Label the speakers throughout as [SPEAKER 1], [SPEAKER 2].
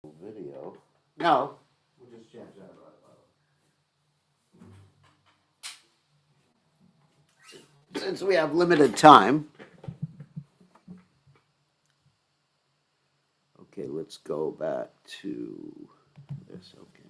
[SPEAKER 1] Video. No, we'll just change that right. Since we have limited time. Okay, let's go back to this. Okay.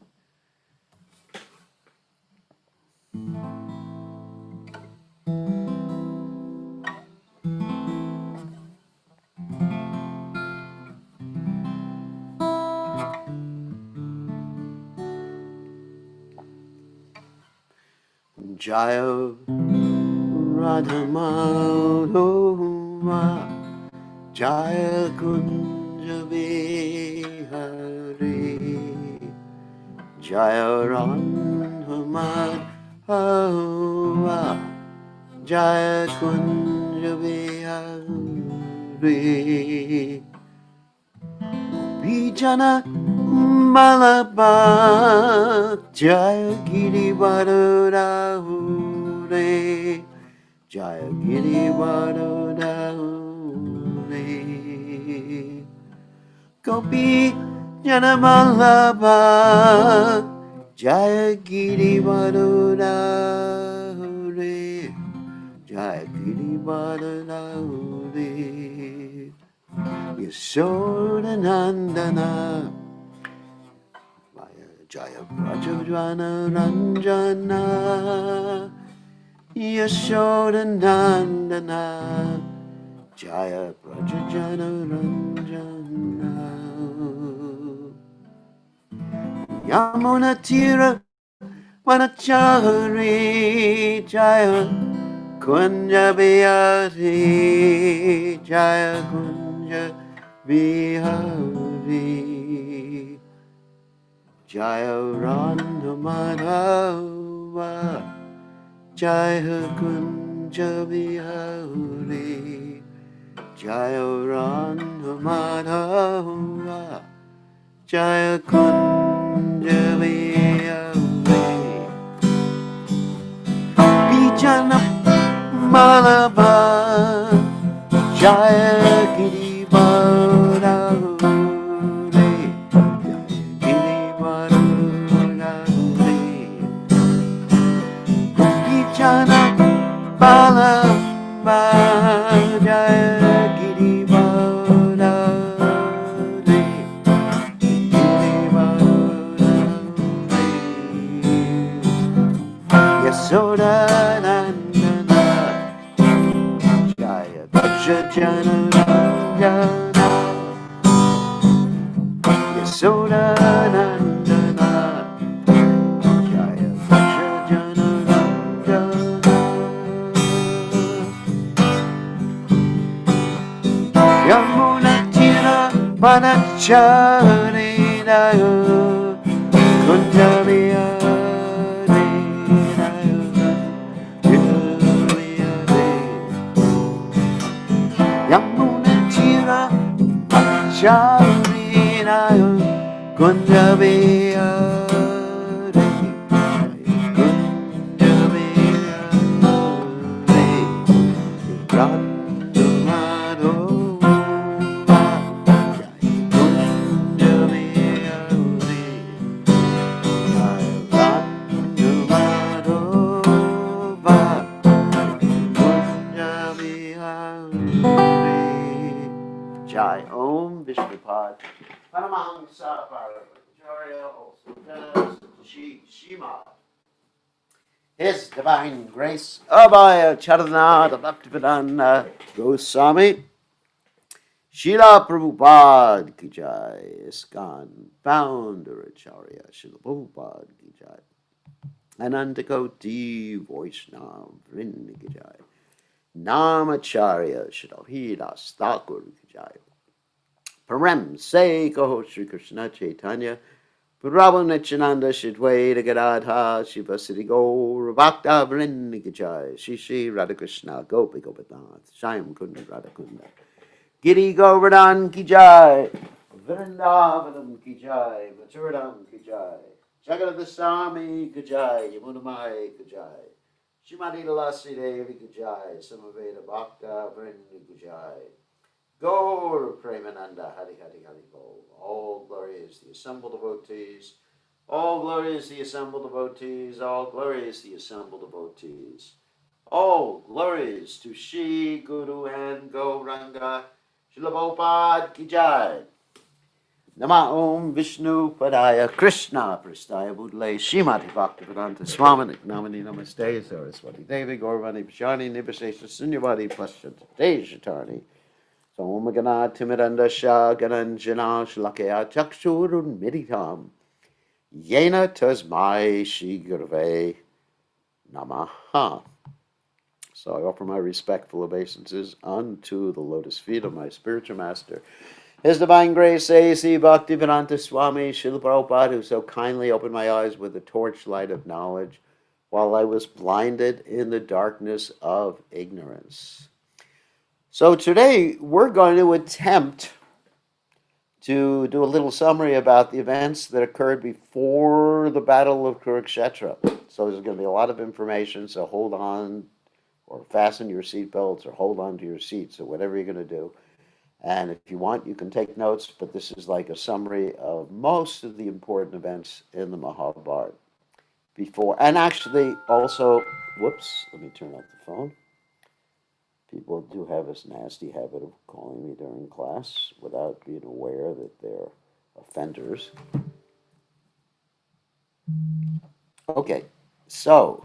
[SPEAKER 1] Jaya Radha Madhova Jaya Kunja Bihari Jaya Radha Madhova Jaya Kunja Bihari Vijana Malabar Jaya Giri Radhahure Jaya Giri Radhahure Gopi Jana Malabar Jaya Giri Radhahure Jaya Giri Radhahure Yashodanandana Jaya Brajavana Ranjana Yashodanandana Jaya Brajavana Ranjana Yamuna Tira Vanachari Jaya Kunja Bihari Jaya Kunja Bihari Jaya Radha Madhava Jaya Kunja Bihari Jaya Radha Madhava Jaya Kunja Bihari Vijana Malabar Jaya Giri Radhahure Jaya Giri Radhahure Vijana Malabar Jaya Giri Radhahure Giri Radhahure Yasodanandana Jaya Bhajana Ranjana Yasodanandana Jaya Bhajana Ranjana Yamuna Tira Vanachari Dayo Kunjaliya Yamuna Tira Charinayo Kunjabiyare Kunjabiyare Randumado Jai Om Vishnupad Paramahamsa Paramahansa also Shima. His Divine Grace Abhaya Charanada Bhaktivedanta Goswami Srila Prabhupada Ki Jai ISKCON Founder Acharya Srila Prabhupada Ki Jai Anantakoti Vaishnava Vrinda Ki Jai Namacharya Shadalhidas Thakur Ki Jai Param Se Kaho Sri Krishna Chaitanya Prabhu Nityananda Shidwaita Gadadha Shivasiti Gaur Bhakta Vrinda Ki Jai Shri Shri Radhakrishna Gopi Gopinath Shyam Kunda Radhakunda Giri Govardhan Ki Jai Vrindavanam Ki Jai Maturadam Ki Jai Jagadasami Ki Jai Yamunamai Ki Jai Shrimati Lalasi Devi Ki Jai Samaveda Bhakta Vrinda Ki Jai Gaur Premananda Hari Hari Hari Bol. All glory is the assembled devotees. All glory is the assembled devotees. All glory is the assembled devotees. All glories to Shri Guru and Gauranga. Srila Prabhupada Ki Jai. Nama Om Vishnu Padaya Krishna Prastaya Budle Shrimati Bhaktivedanta Swami Namani Namaste Saraswati Devi Gaurvani Pashani Nibasesha Sunyavadi Pashyat Dejatani Somagana Timidanda Shah Gananjana Shlakaya Chakshurun Miditam Yena Tasmai Shri Gurve Namaha. So I offer my respectful obeisances unto the lotus feet of my spiritual master, His Divine Grace A.C. Bhaktivedanta Swami Srila Prabhupada, who so kindly opened my eyes with the torchlight of knowledge while I was blinded in the darkness of ignorance. So today we're going to attempt to do a little summary about the events that occurred before the Battle of Kurukshetra. So there's going to be a lot of information, so hold on or fasten your seatbelts or hold on to your seats or whatever you're going to do. And if you want, you can take notes, but this is like a summary of most of the important events in the Mahabharata before. And actually, also, whoops, let me turn off the phone. People do have this nasty habit of calling me during class without being aware that they're offenders. Okay, so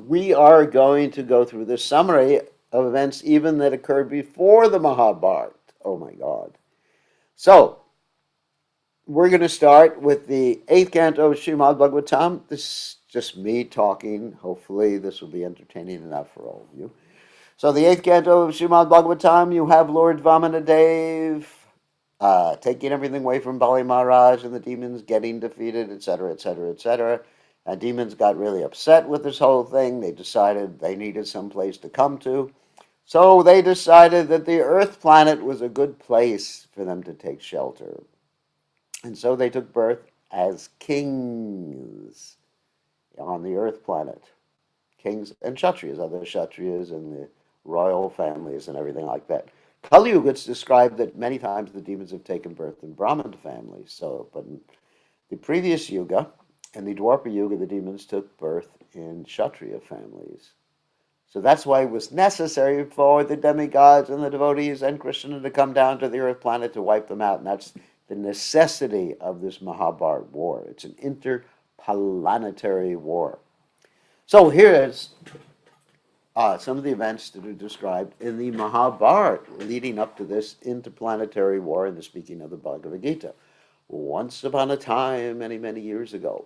[SPEAKER 1] we are going to go through the summary of events even that occurred before the Mahabharata. Oh my God. So, we're going to start with the 8th canto of Srimad Bhagavatam. This is just me talking. Hopefully this will be entertaining enough for all of you. So the 8th canto of Srimad Bhagavatam, you have Lord Vamanadev taking everything away from Bali Maharaj and the demons getting defeated, etc., etc., etc. And demons got really upset with this whole thing. They decided they needed some place to come to. So they decided that the Earth planet was a good place for them to take shelter. And so they took birth as kings on the Earth planet. Kings and Kshatriyas, other Kshatriyas and the royal families and everything like that. Kali Yuga, it's described that many times the demons have taken birth in Brahmin families. So, but in the previous Yuga, in the Dwapara Yuga, the demons took birth in Kshatriya families. So that's why it was necessary for the demigods and the devotees and Krishna to come down to the Earth planet to wipe them out. And that's the necessity of this Mahabharata war. It's an interplanetary war. So here's some of the events that are described in the Mahabharata leading up to this interplanetary war in the speaking of the Bhagavad Gita. Once upon a time, many, many years ago,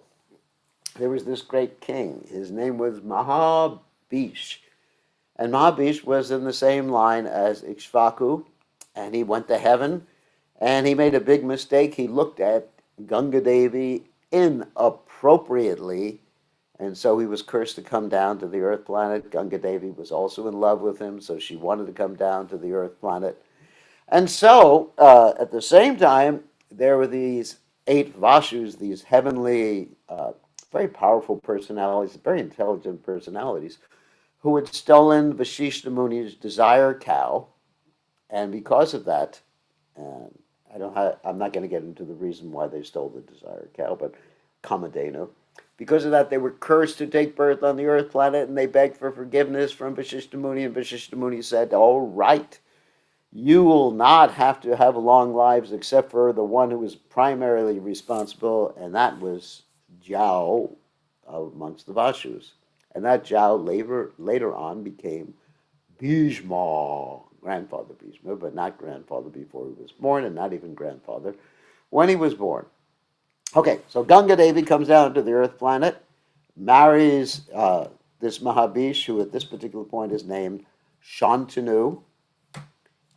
[SPEAKER 1] there was this great king. His name was Mahabhish. And Mahabhish was in the same line as Ikshvaku, and he went to heaven, and he made a big mistake. He looked at Ganga Devi inappropriately, and so he was cursed to come down to the Earth planet. Ganga Devi was also in love with him, so she wanted to come down to the Earth planet. And so, at the same time, there were these 8 Vashus, these heavenly, very powerful personalities, very intelligent personalities, who had stolen Vashishta Muni's desire cow, and because of that, I'm not going to get into the reason why they stole the desire cow, but Kamadenu. Because of that, they were cursed to take birth on the Earth planet, and they begged for forgiveness from Vashishta Muni, and Vashishta Muni said, all right, you will not have to have long lives except for the one who was primarily responsible, and that was Jao amongst the Vashus. And that Jao later on became Bhishma, grandfather Bhishma, but not grandfather before he was born, and not even grandfather when he was born. Okay, so Ganga Devi comes down to the Earth planet, marries this Mahabhish, who at this particular point is named Shantanu.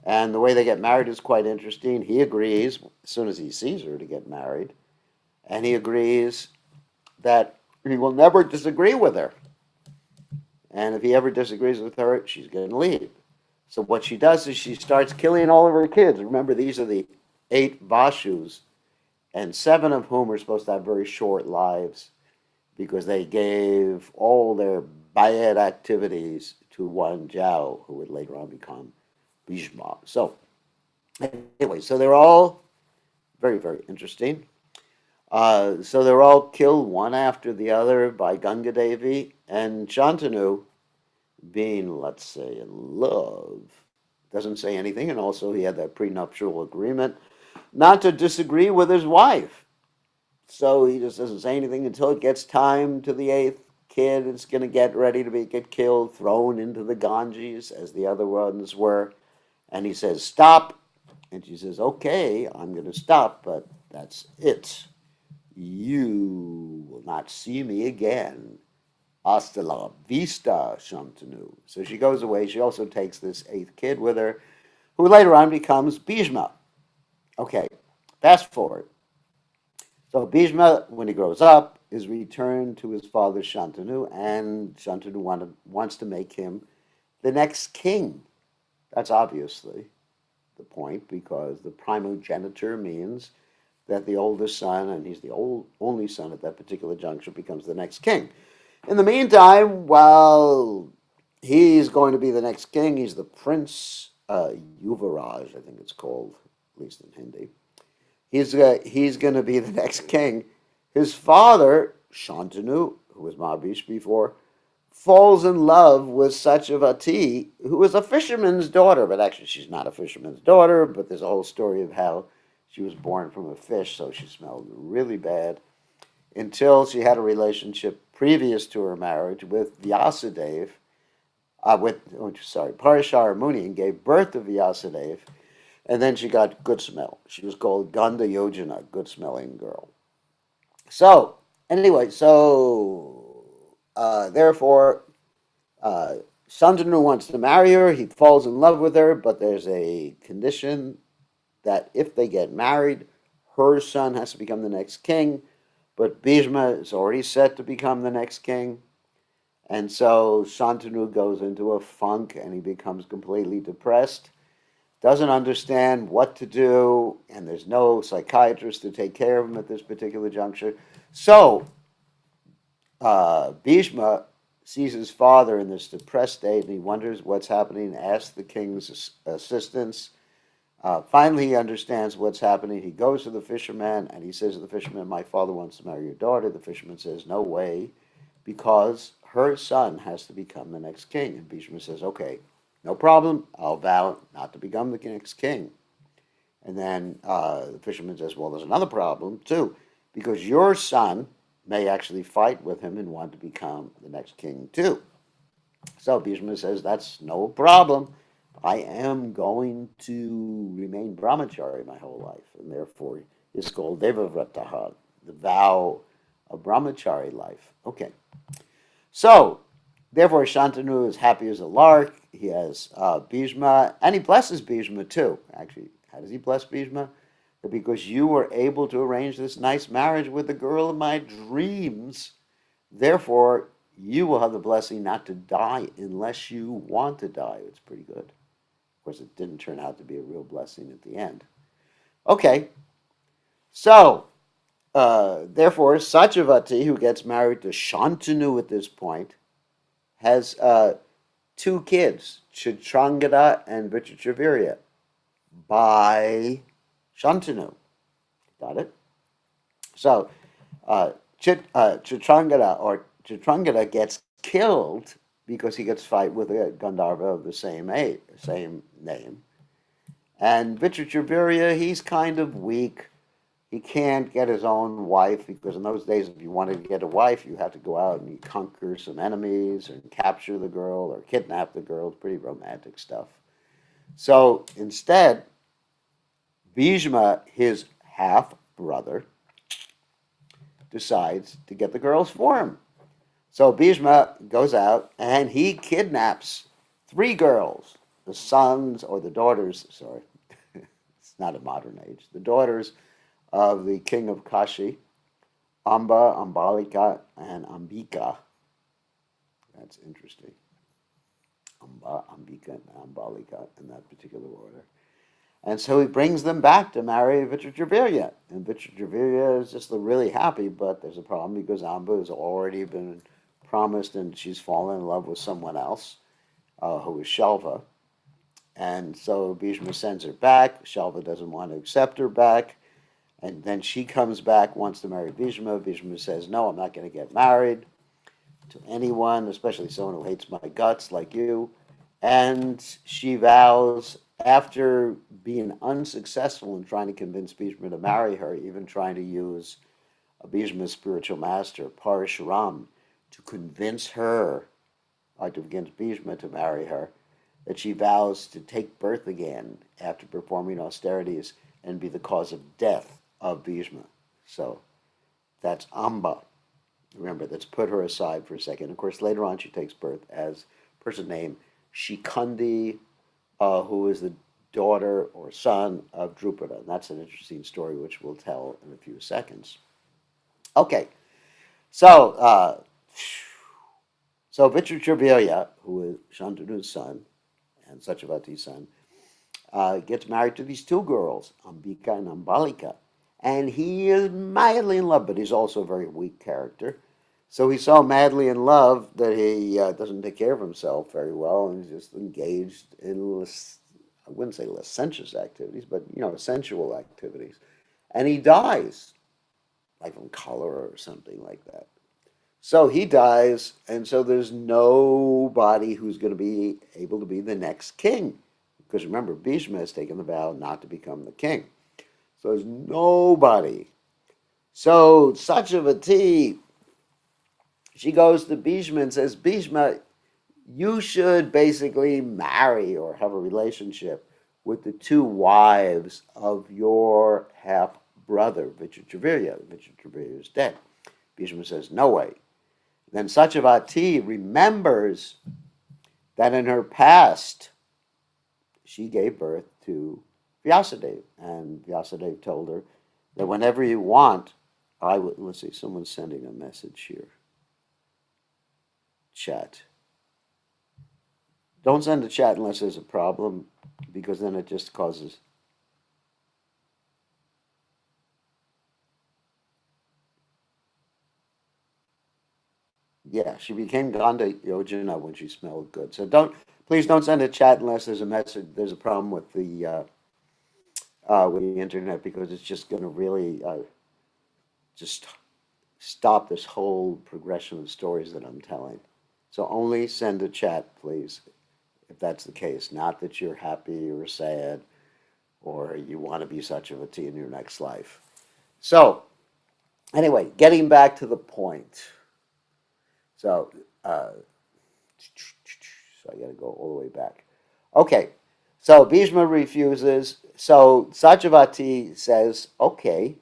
[SPEAKER 1] And the way they get married is quite interesting. He agrees, as soon as he sees her, to get married. And he agrees that he will never disagree with her. And if he ever disagrees with her, she's going to leave. So what she does is she starts killing all of her kids. Remember, these are the 8 Vashus, and 7 of whom are supposed to have very short lives because they gave all their bad activities to one Zhao, who would later on become Bhishma. So, anyway, so they're all very, very interesting. So they're all killed one after the other by Ganga Devi, and Shantanu, being, let's say, in love, doesn't say anything, and also he had that prenuptial agreement not to disagree with his wife. So he just doesn't say anything until it gets time to the eighth kid. It's going to get ready to get killed, thrown into the Ganges as the other ones were. And he says, stop. And she says, okay, I'm going to stop, but that's it. You will not see me again. Hasta la vista, Shantanu. So she goes away. She also takes this eighth kid with her, who later on becomes Bhishma. Okay, fast forward. So Bhishma, when he grows up, is returned to his father Shantanu, and Shantanu wants to make him the next king. That's obviously the point, because the primogeniture means that the oldest son, and he's the only son at that particular juncture, becomes the next king. In the meantime, while he's going to be the next king, he's the Prince Yuvaraj, I think it's called, at least in Hindi. He's going to be the next king. His father, Shantanu, who was Mahavish before, falls in love with Satyavati, who is a fisherman's daughter. But actually, she's not a fisherman's daughter, but there's a whole story of how she was born from a fish, so she smelled really bad, until she had a relationship previous to her marriage with Vyasadeva, Parashara Muni, and gave birth to Vyasadeva. And then she got good smell. She was called Ganda Yojana, good smelling girl. So, anyway, therefore, Shantanu wants to marry her. He falls in love with her, but there's a condition that if they get married, her son has to become the next king. But Bhishma is already set to become the next king. And so Shantanu goes into a funk and he becomes completely depressed, doesn't understand what to do, and there's no psychiatrist to take care of him at this particular juncture. So Bhishma sees his father in this depressed state, and he wonders what's happening, asks the king's assistance. Finally, he understands what's happening. He goes to the fisherman, and he says to the fisherman, my father wants to marry your daughter. The fisherman says, no way, because her son has to become the next king. And Bhishma says, okay, no problem. I'll vow not to become the next king. And then the fisherman says, well, there's another problem, too, because your son may actually fight with him and want to become the next king, too. So Bhishma says, that's no problem. I am going to remain brahmachari my whole life, and therefore it's called Devavrataha, the vow of brahmachari life. Okay. So, therefore, Shantanu is happy as a lark. He has Bhishma, and he blesses Bhishma too. Actually, how does he bless Bhishma? Because you were able to arrange this nice marriage with the girl of my dreams. Therefore, you will have the blessing not to die unless you want to die. It's pretty good. Of course, it didn't turn out to be a real blessing at the end. Okay, so therefore, Satyavati, who gets married to Shantanu at this point, has two kids, Chitrangada and Vichitravirya, by Shantanu. Got it? So, Chitrangada gets killed because he gets fight with a Gandharva of the same name. And Vichitravirya, he's kind of weak. He can't get his own wife, because in those days, if you wanted to get a wife, you had to go out and you conquer some enemies and capture the girl or kidnap the girl. It's pretty romantic stuff. So instead, Bhishma, his half-brother, decides to get the girls for him. So Bhishma goes out and he kidnaps 3 girls, the sons or the daughters, sorry, it's not a modern age, the daughters of the king of Kashi, Amba, Ambalika, and Ambika. That's interesting. Amba, Ambika, and Ambalika in that particular order. And so he brings them back to marry Vichitravirya. And Vichitravirya is just really happy, but there's a problem because Amba has already been promised and she's fallen in love with someone else. who is Shalva. And so Bhishma sends her back. Shalva doesn't want to accept her back. And then she comes back, wants to marry Bhishma. Bhishma says, no, I'm not going to get married to anyone, especially someone who hates my guts like you. And she vows, after being unsuccessful in trying to convince Bhishma to marry her, even trying to use Bhishma's spiritual master, Parashuram, to convince her, or to convince Bhishma to marry her, that she vows to take birth again after performing austerities and be the cause of death of Bhishma. So that's Amba. Remember, let's put her aside for a second. Of course, later on she takes birth as a person named Shikandi, who is the daughter or son of Drupada. And that's an interesting story which we'll tell in a few seconds. Okay, so Vichitravirya, who is Shantanu's son and Satyavati's son, gets married to these two girls, Ambika and Ambalika. And he is madly in love, but he's also a very weak character. So he's so madly in love that he doesn't take care of himself very well, and he's just engaged in, I wouldn't say licentious activities, but, sensual activities. And he dies, like from cholera or something like that. So he dies, and so there's nobody who's going to be able to be the next king. Because remember, Bhishma has taken the vow not to become the king. So there's nobody. So Satyavati, she goes to Bhishma and says, Bhishma, you should basically marry or have a relationship with the two wives of your half-brother, Vichitravirya. Vichitravirya is dead. Bhishma says, no way. Then Satyavati remembers that in her past, she gave birth to Vyasadeva. And Vyasadeva told her that whenever you want, let's see, someone's sending a message here. Chat. Don't send a chat unless there's a problem, because then it just causes... Yeah, she became Ganda Yojana when she smelled good. So please don't send a chat unless there's a message, there's a problem with the internet, because it's just going to really just stop this whole progression of stories that I'm telling. So only send a chat, please, if that's the case. Not that you're happy or sad or you want to be Satyavati in your next life. So anyway, getting back to the point. So I got to go all the way back. Okay, so Bhishma refuses. So Satyavati says, okay,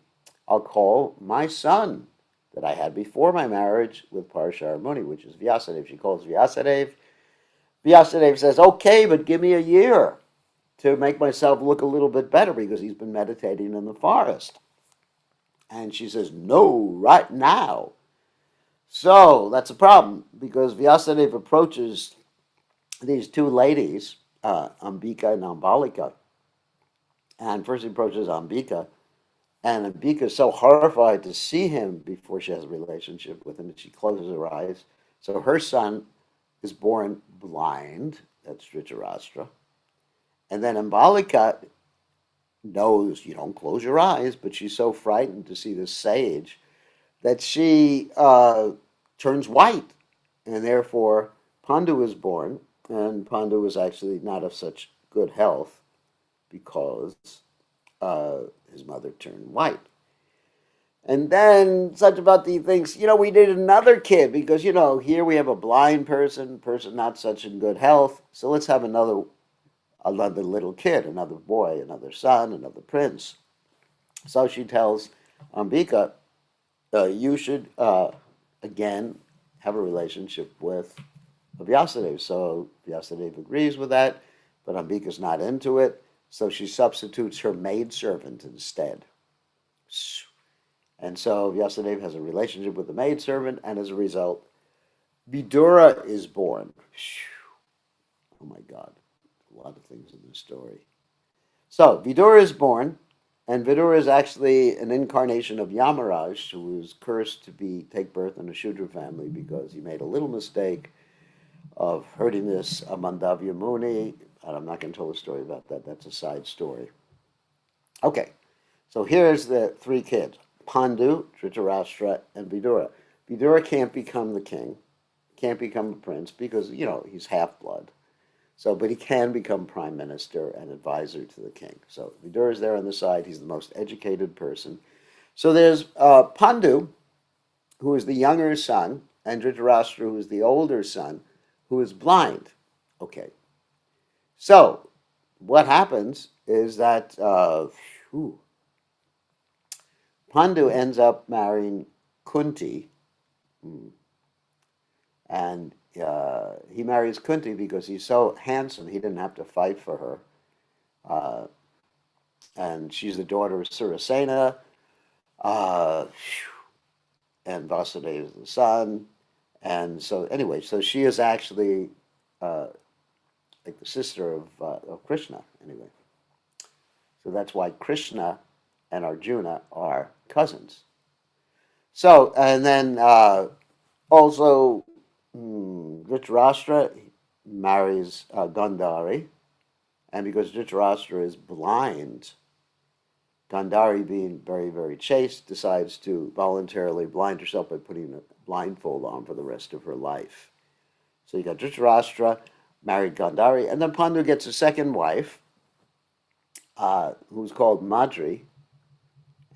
[SPEAKER 1] I'll call my son that I had before my marriage with Parashara Muni, which is Vyasadeva. She calls Vyasadeva. Vyasadeva says, okay, but give me a year to make myself look a little bit better, because he's been meditating in the forest. And she says, no, right now. So that's a problem, because Vyasadeva approaches these two ladies, Ambika and Ambalika. And first he approaches Ambika, and Ambika is so horrified to see him before she has a relationship with him that she closes her eyes. So her son is born blind, that's Dhritarashtra. And then Ambalika knows you don't close your eyes, but she's so frightened to see this sage that she turns white. And therefore, Pandu is born, and Pandu is actually not of such good health because his mother turned white. And then Satyavati thinks, we need another kid because, here we have a blind person not such in good health. So let's have another little kid, another boy, another son, another prince. So she tells Ambika, you should, again, have a relationship with Vyasadeva. So Vyasadeva agrees with that, but Ambika's not into it. So she substitutes her maidservant instead. And so Vyasadeva has a relationship with the maidservant, and as a result, Vidura is born. Oh my God, a lot of things in this story. So Vidura is born, and Vidura is actually an incarnation of Yamaraj, who was cursed to take birth in a Shudra family because he made a little mistake of hurting this Mandavya Muni. And I'm not going to tell a story about that. That's a side story. Okay, so here's the three kids: Pandu, Dhritarashtra, and Vidura. Vidura can't become the king, can't become a prince because, he's half-blood. So, but he can become prime minister and advisor to the king. So Vidura is there on the side. He's the most educated person. So there's Pandu, who is the younger son, and Dhritarashtra, who is the older son, who is blind. Okay. So what happens is that Pandu ends up marrying Kunti, and he marries Kunti because he's so handsome he didn't have to fight for her. Uh, and she's the daughter of Surasena, uh, and Vasudeva is the son. And so, anyway, so she is actually uh, like the sister of Krishna, anyway. So that's why Krishna and Arjuna are cousins. So, and then also Dhritarashtra marries Gandhari, and because Dhritarashtra is blind, Gandhari, being very, very chaste, decides to voluntarily blind herself by putting a blindfold on for the rest of her life. So you got Dhritarashtra, married Gandhari, and then Pandu gets a second wife, who's called Madri,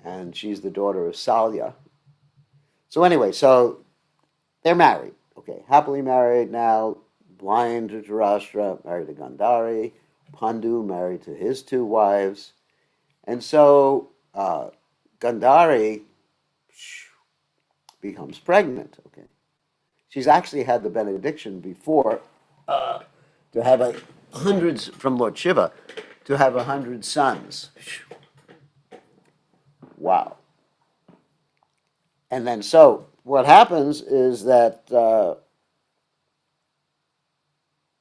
[SPEAKER 1] and she's the daughter of Salya. So anyway, so they're married. Okay, happily married now. Blind Dhritarashtra married to Gandhari. Pandu married to his two wives. And so Gandhari becomes pregnant. Okay, she's actually had the benediction before to have hundreds from Lord Shiva to have 100 sons. Wow. And then so what happens is that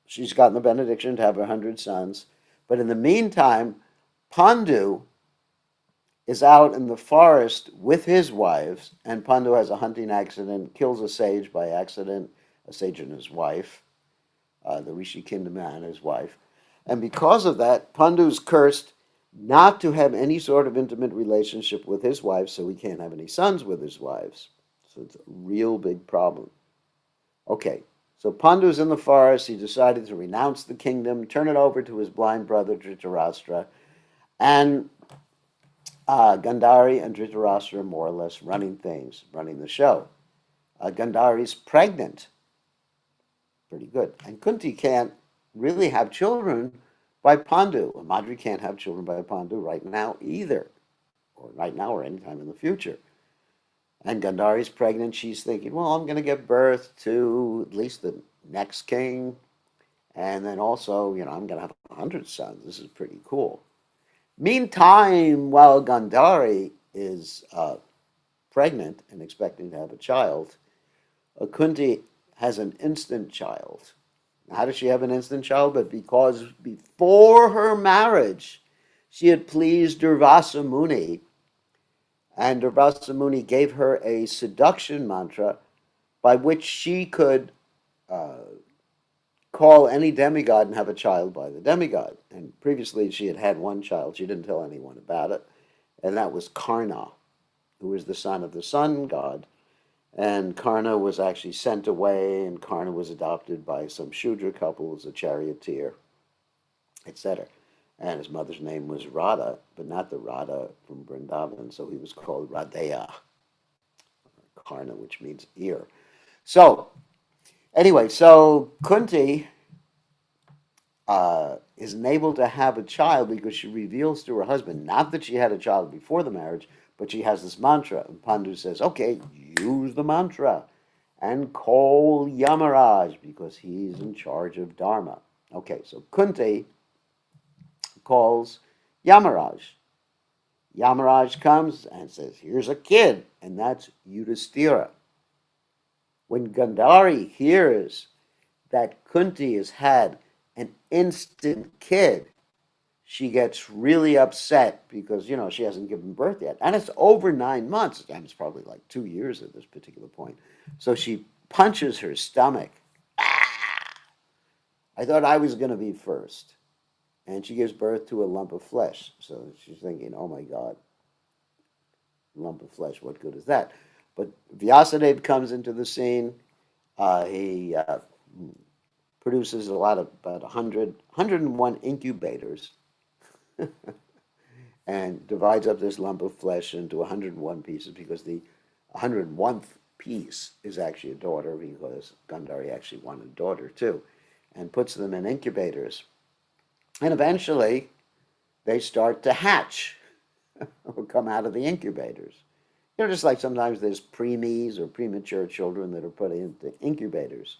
[SPEAKER 1] she's gotten the benediction to have 100 sons, but in the meantime, Pandu is out in the forest with his wives, and Pandu has a hunting accident, kills a sage by accident, a sage and his wife, the Rishi Kindama and his wife. And because of that, Pandu's cursed not to have any sort of intimate relationship with his wife, so he can't have any sons with his wives. So it's a real big problem. Okay, so Pandu's in the forest. He decided to renounce the kingdom, turn it over to his blind brother Dhritarashtra, and Gandhari and Dhritarashtra are more or less running things, running the show. Gandhari's pregnant. Pretty good. And Kunti can't really have children by Pandu. And Madri can't have children by Pandu right now either, or right now or anytime in the future. And Gandhari's pregnant. She's thinking, well, I'm going to give birth to at least the next king. And then also, I'm going to have 100 sons. This is pretty cool. Meantime, while Gandhari is pregnant and expecting to have a child, Kunti has an instant child. Now, how does she have an instant child? But because before her marriage, she had pleased Durvasa Muni, and Durvasa Muni gave her a seduction mantra by which she could call any demigod and have a child by the demigod. And previously she had had one child. She didn't tell anyone about it. And that was Karna, who was the son of the sun god. And Karna was actually sent away, and Karna was adopted by some Shudra couple as a charioteer, etc. And his mother's name was Radha, but not the Radha from Vrindavan, so he was called Radheya, Karna, which means ear. So, anyway, so Kunti is unable to have a child because she reveals to her husband, not that she had a child before the marriage, but she has this mantra. And Pandu says, okay, use the mantra and call Yamaraj because he's in charge of Dharma. Okay, so Kunti calls Yamaraj. Yamaraj comes and says, here's a kid, and that's Yudhishthira. When Gandhari hears that Kunti has had an instant kid, she gets really upset because, she hasn't given birth yet. And it's over 9 months. And it's probably like 2 years at this particular point. So she punches her stomach. Ah! I thought I was going to be first. And she gives birth to a lump of flesh. So she's thinking, oh my God, lump of flesh, what good is that? But Vyasadeva comes into the scene. He produces a lot of, about 101 incubators and divides up this lump of flesh into 101 pieces because the 101th piece is actually a daughter because Gandhari actually wanted a daughter too, and puts them in incubators. And eventually they start to hatch or come out of the incubators. Just like sometimes there's preemies or premature children that are put into incubators.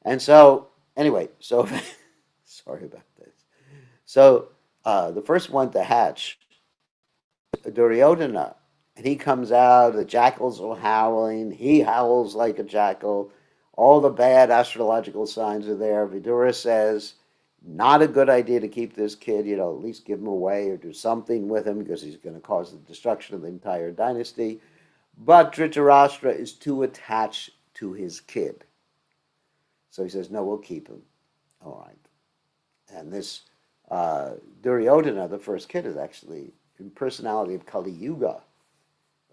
[SPEAKER 1] And so, anyway, so sorry about this. So, the first one to hatch Duryodhana. And he comes out, the jackals are howling, he howls like a jackal. All the bad astrological signs are there. Vidura says, not a good idea to keep this kid, at least give him away or do something with him because he's going to cause the destruction of the entire dynasty. But Dhritarashtra is too attached to his kid. So he says, no, we'll keep him. All right. And this Duryodhana, the first kid, is actually in personality of Kali Yuga.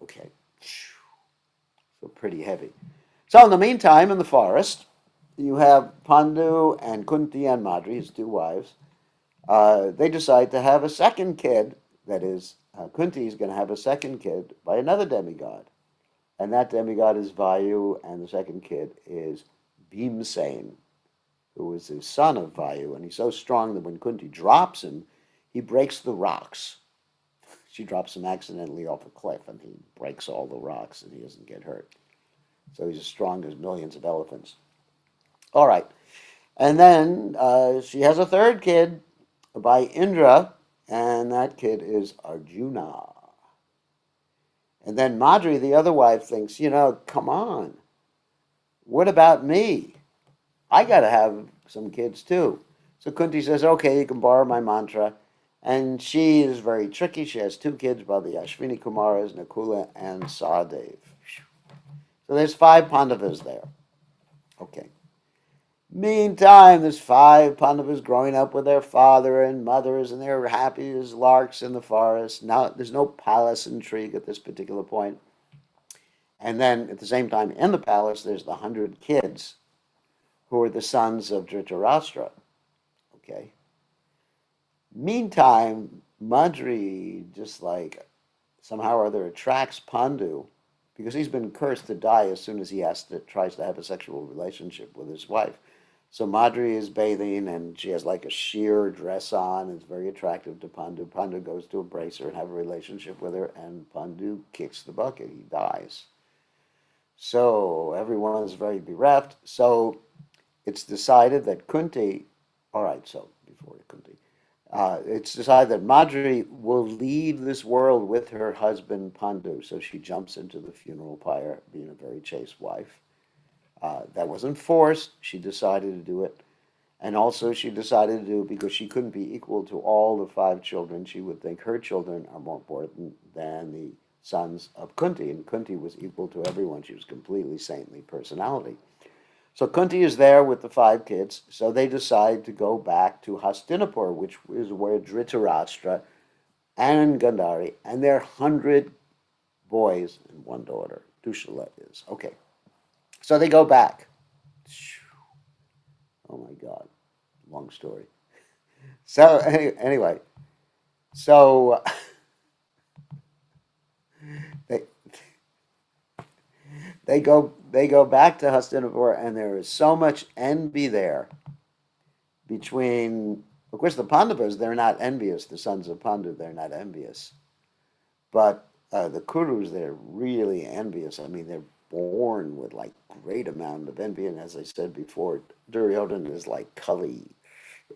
[SPEAKER 1] Okay. So pretty heavy. So in the meantime, in the forest, you have Pandu and Kunti and Madri, his two wives. They decide to have a second kid. That is, Kunti is going to have a second kid by another demigod. And that demigod is Vayu, and the second kid is Bhimsen, who is the son of Vayu. And he's so strong that when Kunti drops him, he breaks the rocks. She drops him accidentally off a cliff, and he breaks all the rocks, and he doesn't get hurt. So he's as strong as millions of elephants. All right. And then she has a third kid by Indra, and that kid is Arjuna. And then Madri, the other wife, thinks, come on. What about me? I got to have some kids too. So Kunti says, okay, you can borrow my mantra. And she is very tricky. She has two kids by the Ashwini Kumaras, Nakula and Sahadev. So there's 5 Pandavas there. Okay. Meantime, there's 5 Pandavas growing up with their father and mothers, and they're happy as larks in the forest. Now, there's no palace intrigue at this particular point. And then, at the same time, in the palace, there's the 100 kids who are the sons of Dhritarashtra. Okay. Meantime, Madri just like somehow or other attracts Pandu because he's been cursed to die as soon as he tries to have a sexual relationship with his wife. So Madri is bathing and she has like a sheer dress on. It's very attractive to Pandu. Pandu goes to embrace her and have a relationship with her, and Pandu kicks the bucket. He dies. So everyone is very bereft. So it's decided that Kunti, all right, so before Kunti, it's decided that Madri will leave this world with her husband Pandu. So she jumps into the funeral pyre, being a very chaste wife. That wasn't forced. She decided to do it. And also she decided to do it because she couldn't be equal to all the 5 children. She would think her children are more important than the sons of Kunti. And Kunti was equal to everyone. She was completely saintly personality. So Kunti is there with the 5 kids. So they decide to go back to Hastinapur, which is where Dhritarashtra and Gandhari and their 100 boys and 1 daughter, Dushala, is. Okay. So they go back. Oh my God. Long story. So anyway, so they they go back to Hastinapur, and there is so much envy there between, of course, the Pandavas. They're not envious. The sons of Pandu, they're not envious, but the Kurus, they're really envious. I mean, they're born with like great amount of envy, and as I said before, Duryodhana is like Kali, the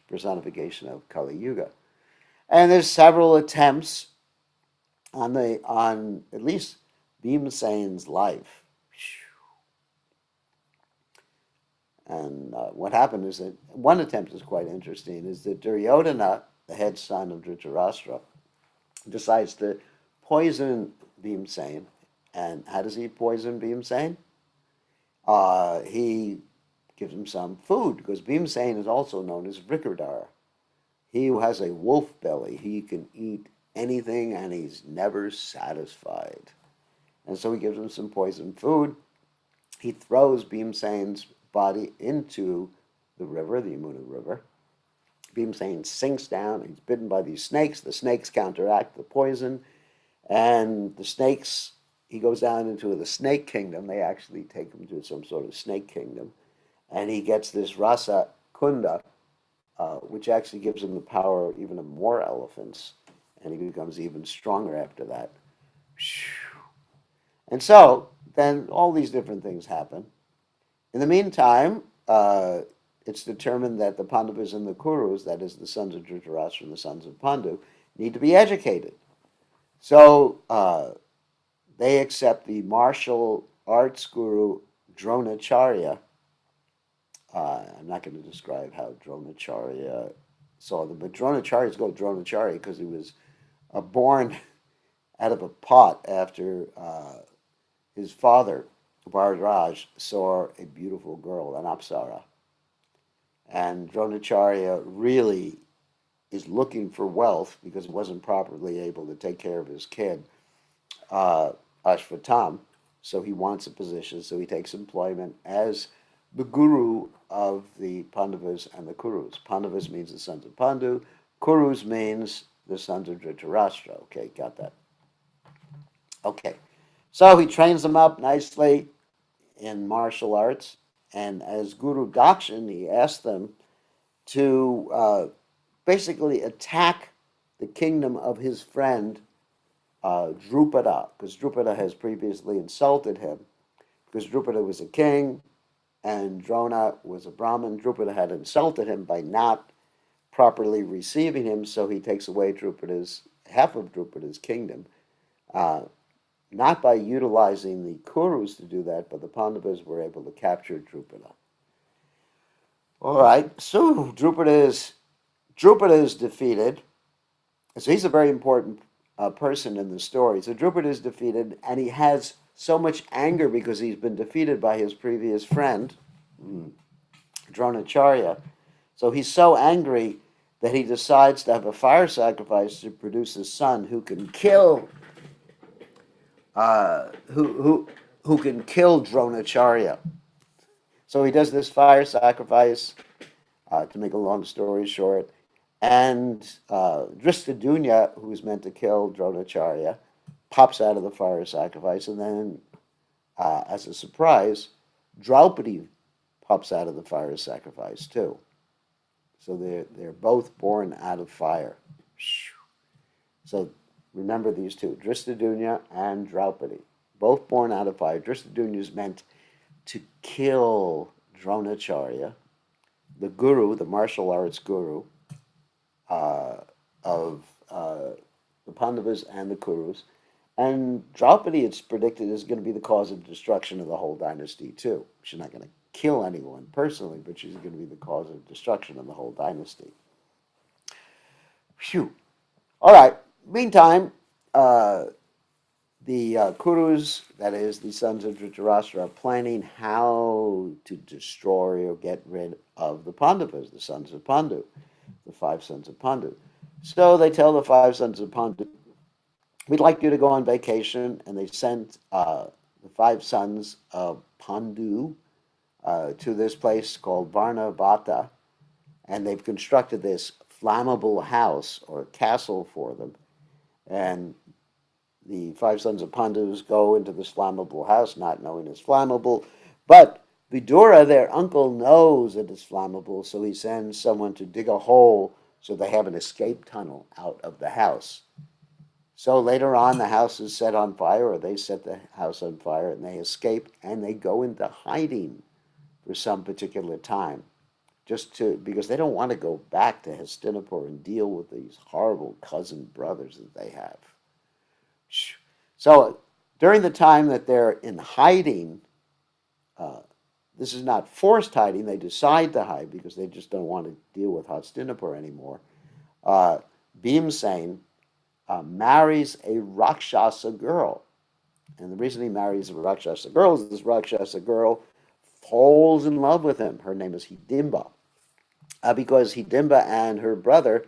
[SPEAKER 1] personification of Kali Yuga. And there's several attempts on at least Bhimsen's life. And what happened is that one attempt is quite interesting, is that Duryodhana, the head son of Dhritarashtra, decides to poison Bhimsen. And how does he poison Bhimsen? He gives him some food, because Bhimsen is also known as Vrikardar. He who has a wolf belly, he can eat anything and he's never satisfied. And so he gives him some poison food. He throws Bhimsen's body into the river, the Yamuna River. Bhimsen sinks down. He's bitten by these snakes. The snakes counteract the poison. And the snakes, he goes down into the snake kingdom. They actually take him to some sort of snake kingdom. And he gets this rasa kunda, which actually gives him the power even of more elephants. And he becomes even stronger after that. And so then all these different things happen. In the meantime, it's determined that the Pandavas and the Kurus, that is the sons of Dhritarashtra and the sons of Pandu, need to be educated. So they accept the martial arts guru Dronacharya. I'm not going to describe how Dronacharya saw them, but Dronacharya is called Dronacharya because he was born out of a pot after his father, Bhardraj, saw a beautiful girl, an apsara. And Dronacharya really is looking for wealth because he wasn't properly able to take care of his kid, Ashvatam. So he wants a position, so he takes employment as the guru of the Pandavas and the Kurus. Pandavas means the sons of Pandu. Kurus means the sons of Dhritarashtra. Okay, got that. Okay, so he trains them up nicely in martial arts, and as Guru Dakshin, he asked them to basically attack the kingdom of his friend Drupada, because Drupada has previously insulted him, because Drupada was a king and Drona was a Brahmin. Drupada had insulted him by not properly receiving him, so he takes away half of Drupada's kingdom. Not by utilizing the Kurus to do that, but the Pandavas were able to capture Drupada. All right, so Drupada is defeated. So he's a very important person in the story. So Drupada is defeated, and he has so much anger because he's been defeated by his previous friend, Dronacharya. So he's so angry that he decides to have a fire sacrifice to produce a son who can kill who can kill Dronacharya. So he does this fire sacrifice, to make a long story short, and Dristadunya, who's meant to kill Dronacharya, pops out of the fire sacrifice, and then, as a surprise, Draupadi pops out of the fire sacrifice too. So they're both born out of fire. So remember these two, Dristadunya and Draupadi, both born out of fire. Dristadunya is meant to kill Dronacharya, the guru, the martial arts guru of the Pandavas and the Kurus. And Draupadi, it's predicted, is going to be the cause of destruction of the whole dynasty too. She's not going to kill anyone personally, but she's going to be the cause of destruction of the whole dynasty. Phew. All right. Meantime, the Kurus, that is, the sons of Dhritarashtra, are planning how to destroy or get rid of the Pandavas, the sons of Pandu, the 5 sons of Pandu. So they tell the 5 sons of Pandu, we'd like you to go on vacation, and they sent the 5 sons of Pandu to this place called Varnavata, and they've constructed this flammable house or castle for them. And the 5 sons of Pandus go into this flammable house, not knowing it's flammable. But Vidura, their uncle, knows that it's flammable, so he sends someone to dig a hole so they have an escape tunnel out of the house. So later on, the house is set on fire, or they set the house on fire, and they escape, and they go into hiding for some particular time, because they don't want to go back to Hastinapur and deal with these horrible cousin brothers that they have. So during the time that they're in hiding, this is not forced hiding, they decide to hide because they just don't want to deal with Hastinapur anymore. Bhimsen marries a Rakshasa girl. And the reason he marries a Rakshasa girl is this Rakshasa girl falls in love with him. Her name is Hidimba, because Hidimba and her brother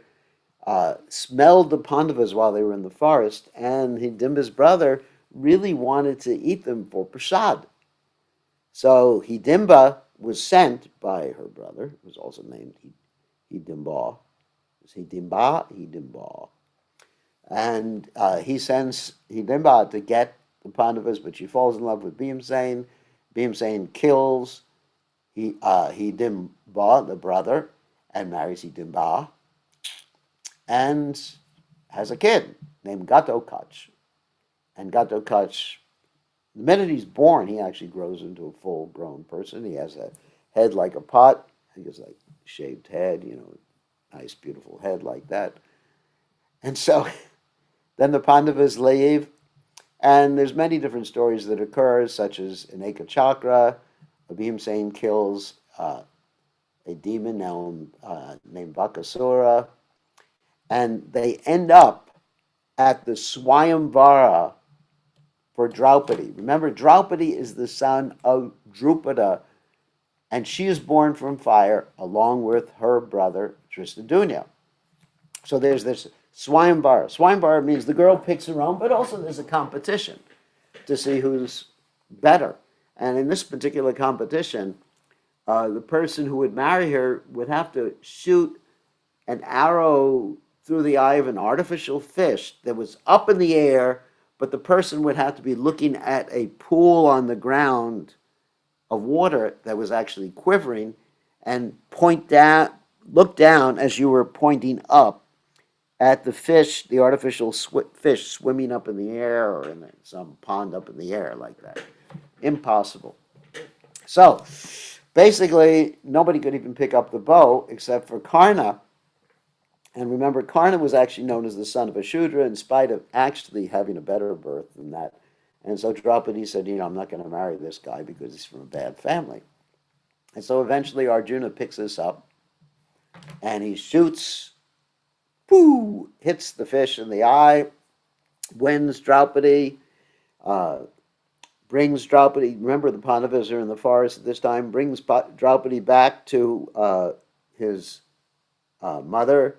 [SPEAKER 1] smelled the Pandavas while they were in the forest, and Hidimba's brother really wanted to eat them for prasad. So Hidimba was sent by her brother, who was also named Hidimba. It's Hidimba. And he sends Hidimba to get the Pandavas, but she falls in love with Bhimsen. Bhimsen kills Hidimba, the brother, and marries Hidimba, and has a kid named Gatotkacha. And Gatotkacha, the minute he's born, he actually grows into a full-grown person. He has a head like a pot. He has like shaved head, nice, beautiful head like that. And so then the Pandavas leave, and there's many different stories that occur, such as in Eka Chakra, Bhimsen kills a demon named Bakasura, and they end up at the Swayamvara for Draupadi. Remember, Draupadi is the son of Drupada, and she is born from fire along with her brother Drishtadyumna. So there's this Swayamvara. Swayamvara means the girl picks her own, but also there's a competition to see who's better. And in this particular competition, the person who would marry her would have to shoot an arrow through the eye of an artificial fish that was up in the air, but the person would have to be looking at a pool on the ground of water that was actually quivering, and look down as you were pointing up at the fish, the artificial fish swimming up in the air or in some pond up in the air like that. Impossible. So basically, nobody could even pick up the bow except for Karna. And remember, Karna was actually known as the son of a Shudra in spite of actually having a better birth than that. And so Draupadi said, I'm not going to marry this guy because he's from a bad family. And so eventually Arjuna picks this up and he shoots, hits the fish in the eye, wins Draupadi, brings Draupadi, remember the Pandavas are in the forest at this time, brings Draupadi back to his mother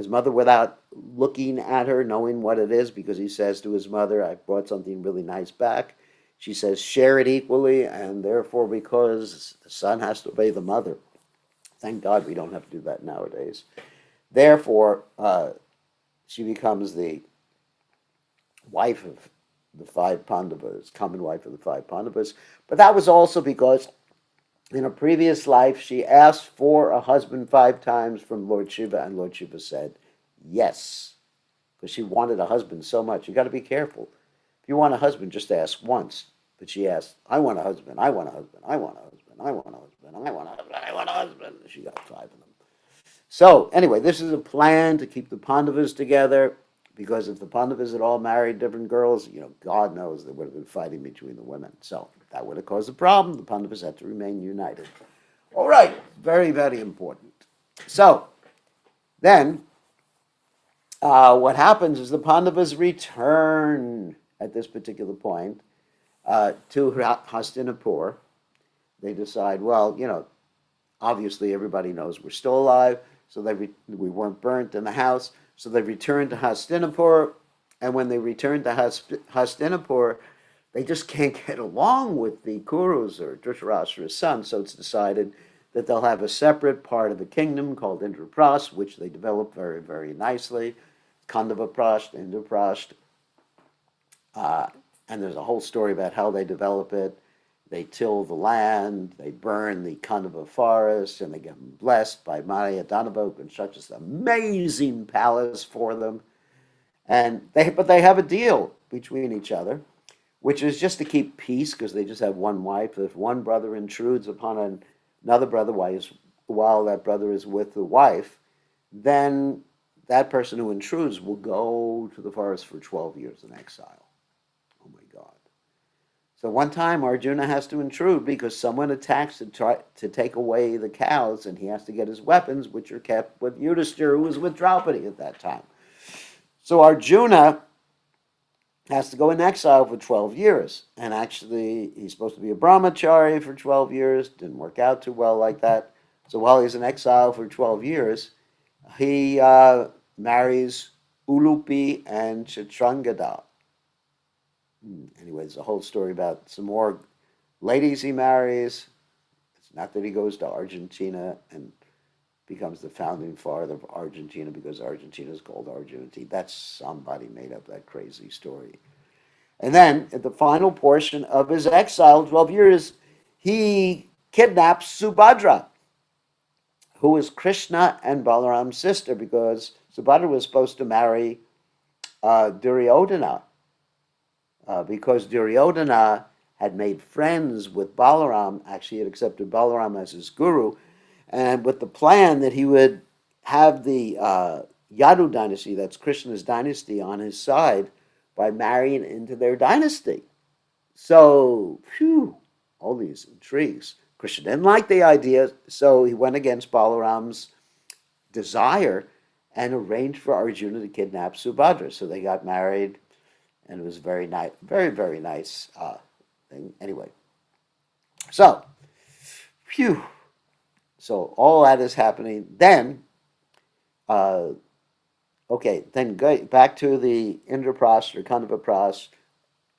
[SPEAKER 1] without looking at her, knowing what it is, because he says to his mother, I brought something really nice back. She says, share it equally, and therefore, because the son has to obey the mother. Thank God we don't have to do that nowadays. Therefore, she becomes the wife of the 5 Pandavas, common wife of the 5 Pandavas. But that was also because in a previous life, she asked for a husband 5 times from Lord Shiva, and Lord Shiva said yes, because she wanted a husband so much. You got to be careful. If you want a husband, just ask once. But she asked, I want a husband, I want a husband, I want a husband, I want a husband, I want a husband, I want a husband. She got 5 of them. So anyway, this is a plan to keep the Pandavas together, because if the Pandavas had all married different girls, God knows there would have been fighting between the women. So that would have caused a problem. The Pandavas had to remain united. All right, very, very important. So then what happens is the Pandavas return at this particular point to Hastinapur. They decide, well, obviously everybody knows we're still alive, so we weren't burnt in the house. So they returned to Hastinapur, and when they returned to Hastinapur, they just can't get along with the Kurus or Dhritarashtra's son, so it's decided that they'll have a separate part of the kingdom called Indraprasth, which they develop very, very nicely. Kandavaprasth, Indraprasth, and there's a whole story about how they develop it. They till the land, they burn the Kandava forest, and they get blessed by Maya Danava, who constructs this amazing palace for them. But they have a deal between each other, which is just to keep peace, because they just have one wife. If one brother intrudes upon another brother while that brother is with the wife, then that person who intrudes will go to the forest for 12 years in exile. Oh my God. So one time Arjuna has to intrude because someone attacks to try to take away the cows, and he has to get his weapons, which are kept with Yudhishthira, who was with Draupadi at that time. So Arjuna has to go in exile for 12 years. And actually, he's supposed to be a brahmachari for 12 years. Didn't work out too well like that. So while he's in exile for 12 years, he marries Ulupi and Chitrangada. Anyway, there's a whole story about some more ladies he marries. It's not that he goes to Argentina and becomes the founding father of Argentina because Argentina is called Argentina. That's somebody made up that crazy story. And then at the final portion of his exile, 12 years, he kidnaps Subhadra, who is Krishna and Balaram's sister, because Subhadra was supposed to marry Duryodhana, because Duryodhana had made friends with Balaram. Actually, he had accepted Balaram as his guru, and with the plan that he would have the Yadu dynasty, that's Krishna's dynasty, on his side by marrying into their dynasty. So, phew, all these intrigues. Krishna didn't like the idea, so he went against Balaram's desire and arranged for Arjuna to kidnap Subhadra. So they got married, and it was very nice, very, very nice thing. Anyway, so, phew. So all that is happening. Then, uh, okay, then go back to the Indraprastha or Kandavapras.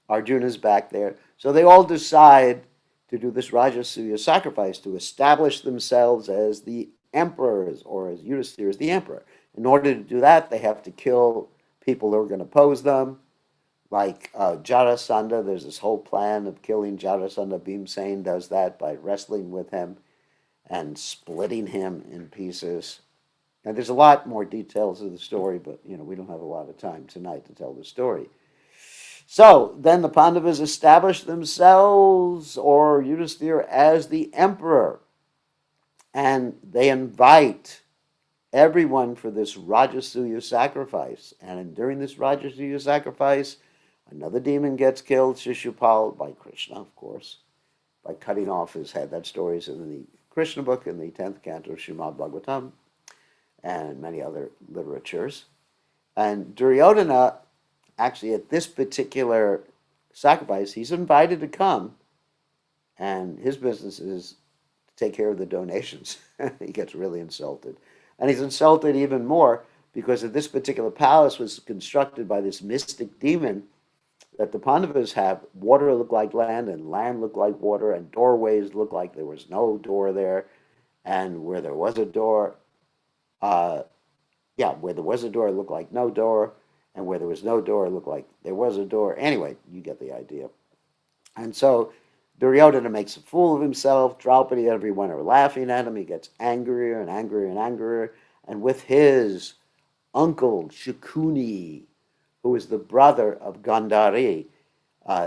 [SPEAKER 1] Arjuna's back there. So they all decide to do this Rajasuya sacrifice to establish themselves as the emperors, or as Yudhisthira as the emperor. In order to do that, they have to kill people who are going to oppose them, like Jarasandha. There's this whole plan of killing Jarasandha. Bhimsen does that by wrestling with him and splitting him in pieces. And there's a lot more details of the story, but we don't have a lot of time tonight to tell the story. So then the Pandavas established themselves, or Yudhisthira, as the emperor, and they invite everyone for this Rajasuya sacrifice. And during this Rajasuya sacrifice, another demon gets killed, Shishupal, by Krishna, of course, by cutting off his head. That story is in the Krishna book in the 10th canto of Srimad Bhagavatam and many other literatures. And Duryodhana, actually at this particular sacrifice, he's invited to come, and his business is to take care of the donations. He gets really insulted. And he's insulted even more because this particular palace was constructed by this mystic demon that the Pandavas have. Water looked like land, and land looked like water, and doorways looked like there was no door there. And where there was a door, where there was a door, it looked like no door. And where there was no door, it looked like there was a door. Anyway, you get the idea. And so Duryodhana makes a fool of himself. Draupadi, everyone are laughing at him. He gets angrier and angrier and angrier. And with his uncle, Shakuni, who is the brother of Gandhari,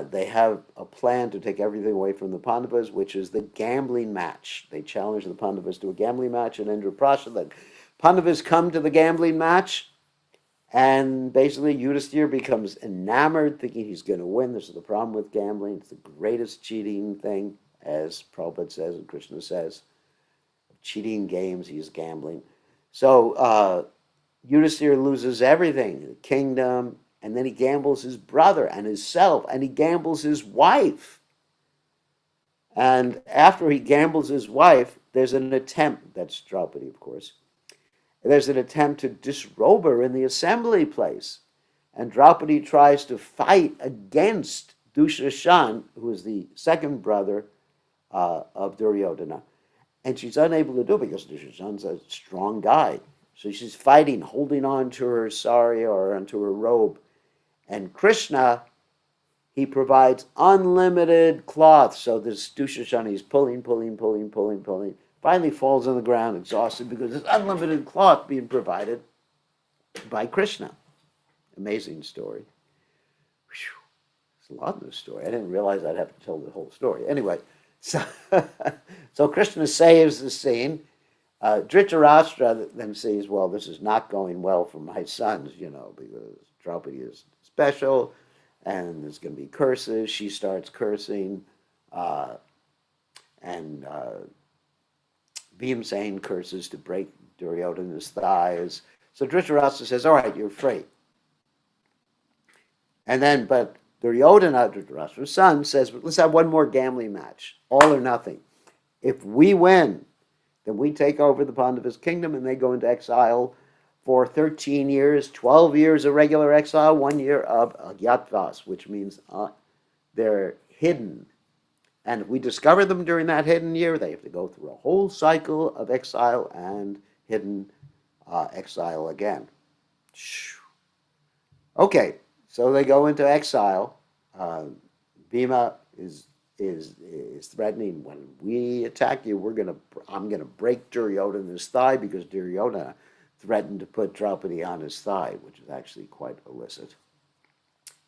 [SPEAKER 1] they have a plan to take everything away from the Pandavas, which is the gambling match. They challenge the Pandavas to a gambling match in Indraprastha. The Pandavas come to the gambling match, and basically Yudhisthira becomes enamored, thinking he's going to win. This is the problem with gambling. It's the greatest cheating thing, as Prabhupada says and Krishna says. Cheating games, he's gambling. So Yudhisthira loses everything, the kingdom, and then he gambles his brother and himself, and he gambles his wife. And after he gambles his wife, there's an attempt, that's Draupadi, of course, there's an attempt to disrobe her in the assembly place. And Draupadi tries to fight against Dushashan, who is the second brother of Duryodhana. And she's unable to do it because Dushashan's a strong guy. So she's fighting, holding on to her sari or onto her robe. And Krishna, he provides unlimited cloth. So this Dushashan, he's pulling. Finally falls on the ground exhausted because there's unlimited cloth being provided by Krishna. Amazing story. There's a lot in this story. I didn't realize I'd have to tell the whole story. Anyway, so Krishna saves the scene. Dhritarashtra then sees, well, this is not going well for my sons, because Draupadi is special, and there's going to be curses. She starts cursing, and Bhimsen curses to break Duryodhana's thighs. So Dhritarashtra says, all right, you're free. And then, but Duryodhana, Dhritarashtra's son, says, let's have one more gambling match, all or nothing. If we win, then we take over the Pandavas' kingdom and they go into exile for 13 years, 12 years of regular exile, 1 year of agyatvas, which means they're hidden. And if we discover them during that hidden year, they have to go through a whole cycle of exile and hidden exile again. Okay, so they go into exile. Bhima is threatening, when we attack you, I'm gonna break Duryodhana's thigh, because Duryodhana threatened to put Draupadi on his thigh, which is actually quite illicit.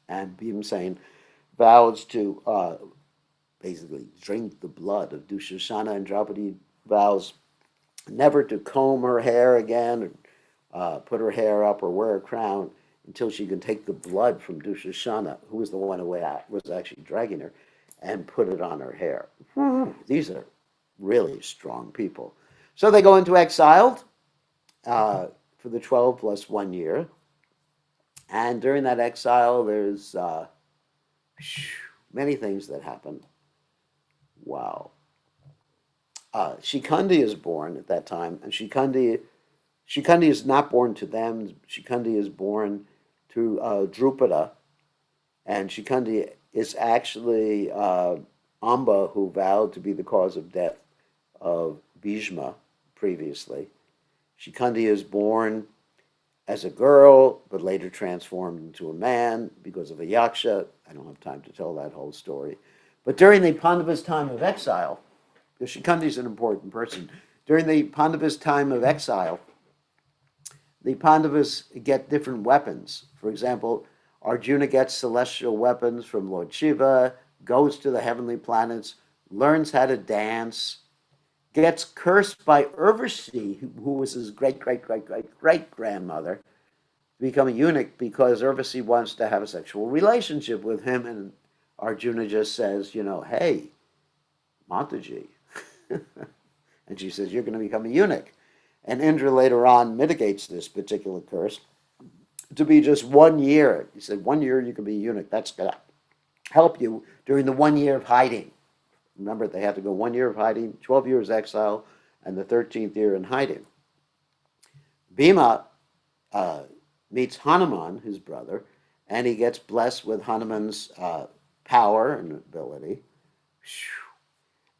[SPEAKER 1] And Bhimsen vows to basically drink the blood of Dushasana, and Draupadi vows never to comb her hair again, or put her hair up, or wear a crown until she can take the blood from Dushasana, who was the one who was actually dragging her, and put it on her hair. These are really strong people. So they go into exile for the 12 plus 1 year. And during that exile, there's many things that happen. Wow. Shikandi is born at that time, and Shikandi is not born to them. Shikandi is born to Drupada, and Shikandi is actually Amba, who vowed to be the cause of death of Bhishma previously. Shikandi is born as a girl, but later transformed into a man because of a yaksha. I don't have time to tell that whole story. But during the Pandavas' time of exile, because Shikandi is an important person, during the Pandavas' time of exile, the Pandavas get different weapons. For example, Arjuna gets celestial weapons from Lord Shiva, goes to the heavenly planets, learns how to dance, gets cursed by Urvashi, who was his great-great-great-great-great-grandmother, to become a eunuch because Urvashi wants to have a sexual relationship with him, and Arjuna just says, hey, Mataji. And she says, you're going to become a eunuch. And Indra later on mitigates this particular curse to be just 1 year. He said, 1 year you can be a eunuch. That's going to help you during the 1 year of hiding. Remember, they had to go 1 year of hiding, 12 years exile, and the 13th year in hiding. Bhima meets Hanuman, his brother, and he gets blessed with Hanuman's power and ability.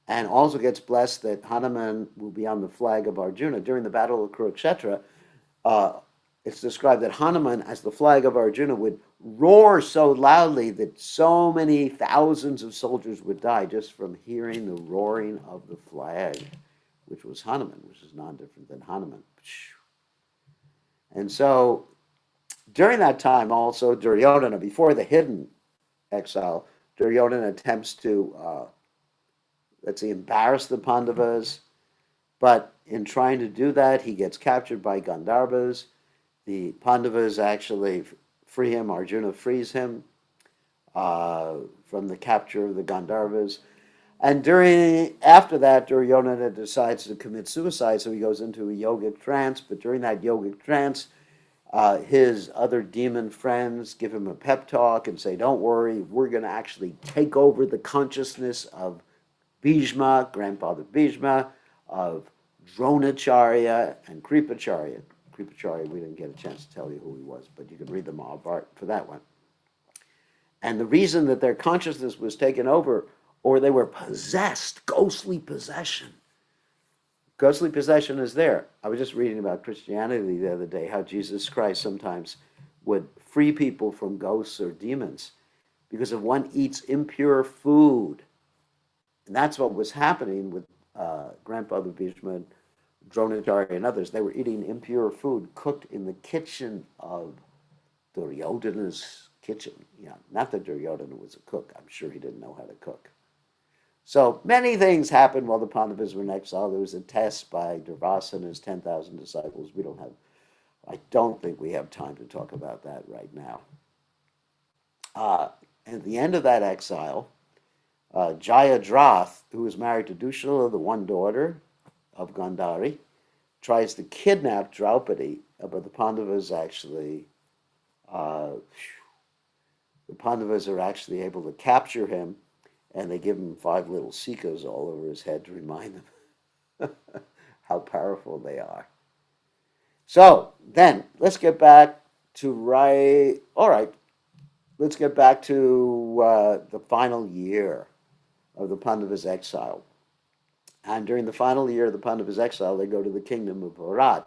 [SPEAKER 1] And also gets blessed that Hanuman will be on the flag of Arjuna. During the Battle of Kurukshetra, it's described that Hanuman, as the flag of Arjuna, would roar so loudly that so many thousands of soldiers would die just from hearing the roaring of the flag, which was Hanuman, which is non-different than Hanuman. And so during that time also, Duryodhana, before the hidden exile, Duryodhana attempts to embarrass the Pandavas, but in trying to do that, he gets captured by Gandharvas. The Pandavas actually free him. Arjuna frees him from the capture of the Gandharvas. And after that, Duryodhana decides to commit suicide, so he goes into a yogic trance. But during that yogic trance, his other demon friends give him a pep talk and say, don't worry, we're going to actually take over the consciousness of Bhishma, grandfather Bhishma, of Dronacharya and Kripacharya. Kripacharya, we didn't get a chance to tell you who he was, but you can read the Mahabharata for that one. And the reason that their consciousness was taken over, or they were possessed, ghostly possession. Ghostly possession is there. I was just reading about Christianity the other day, how Jesus Christ sometimes would free people from ghosts or demons because if one eats impure food. And that's what was happening with grandfather Bhishma, Dronacharya, and others. They were eating impure food cooked in the kitchen of Duryodhana's kitchen. Yeah, not that Duryodhana was a cook. I'm sure he didn't know how to cook. So many things happened while the Pandavas were in exile. There was a test by Durvasa and his 10,000 disciples. I don't think we have time to talk about that right now. At the end of that exile, Jayadrath, who was married to Dushala, the one daughter of Gandhari, tries to kidnap Draupadi, but the Pandavas actually the Pandavas are actually able to capture him, and they give him 5 little sikas all over his head to remind them how powerful they are. So then, let's get back to all right, let's get back to the final year of the Pandavas' exile. And during the final year of the Pandavas' exile, they go to the kingdom of Bharat.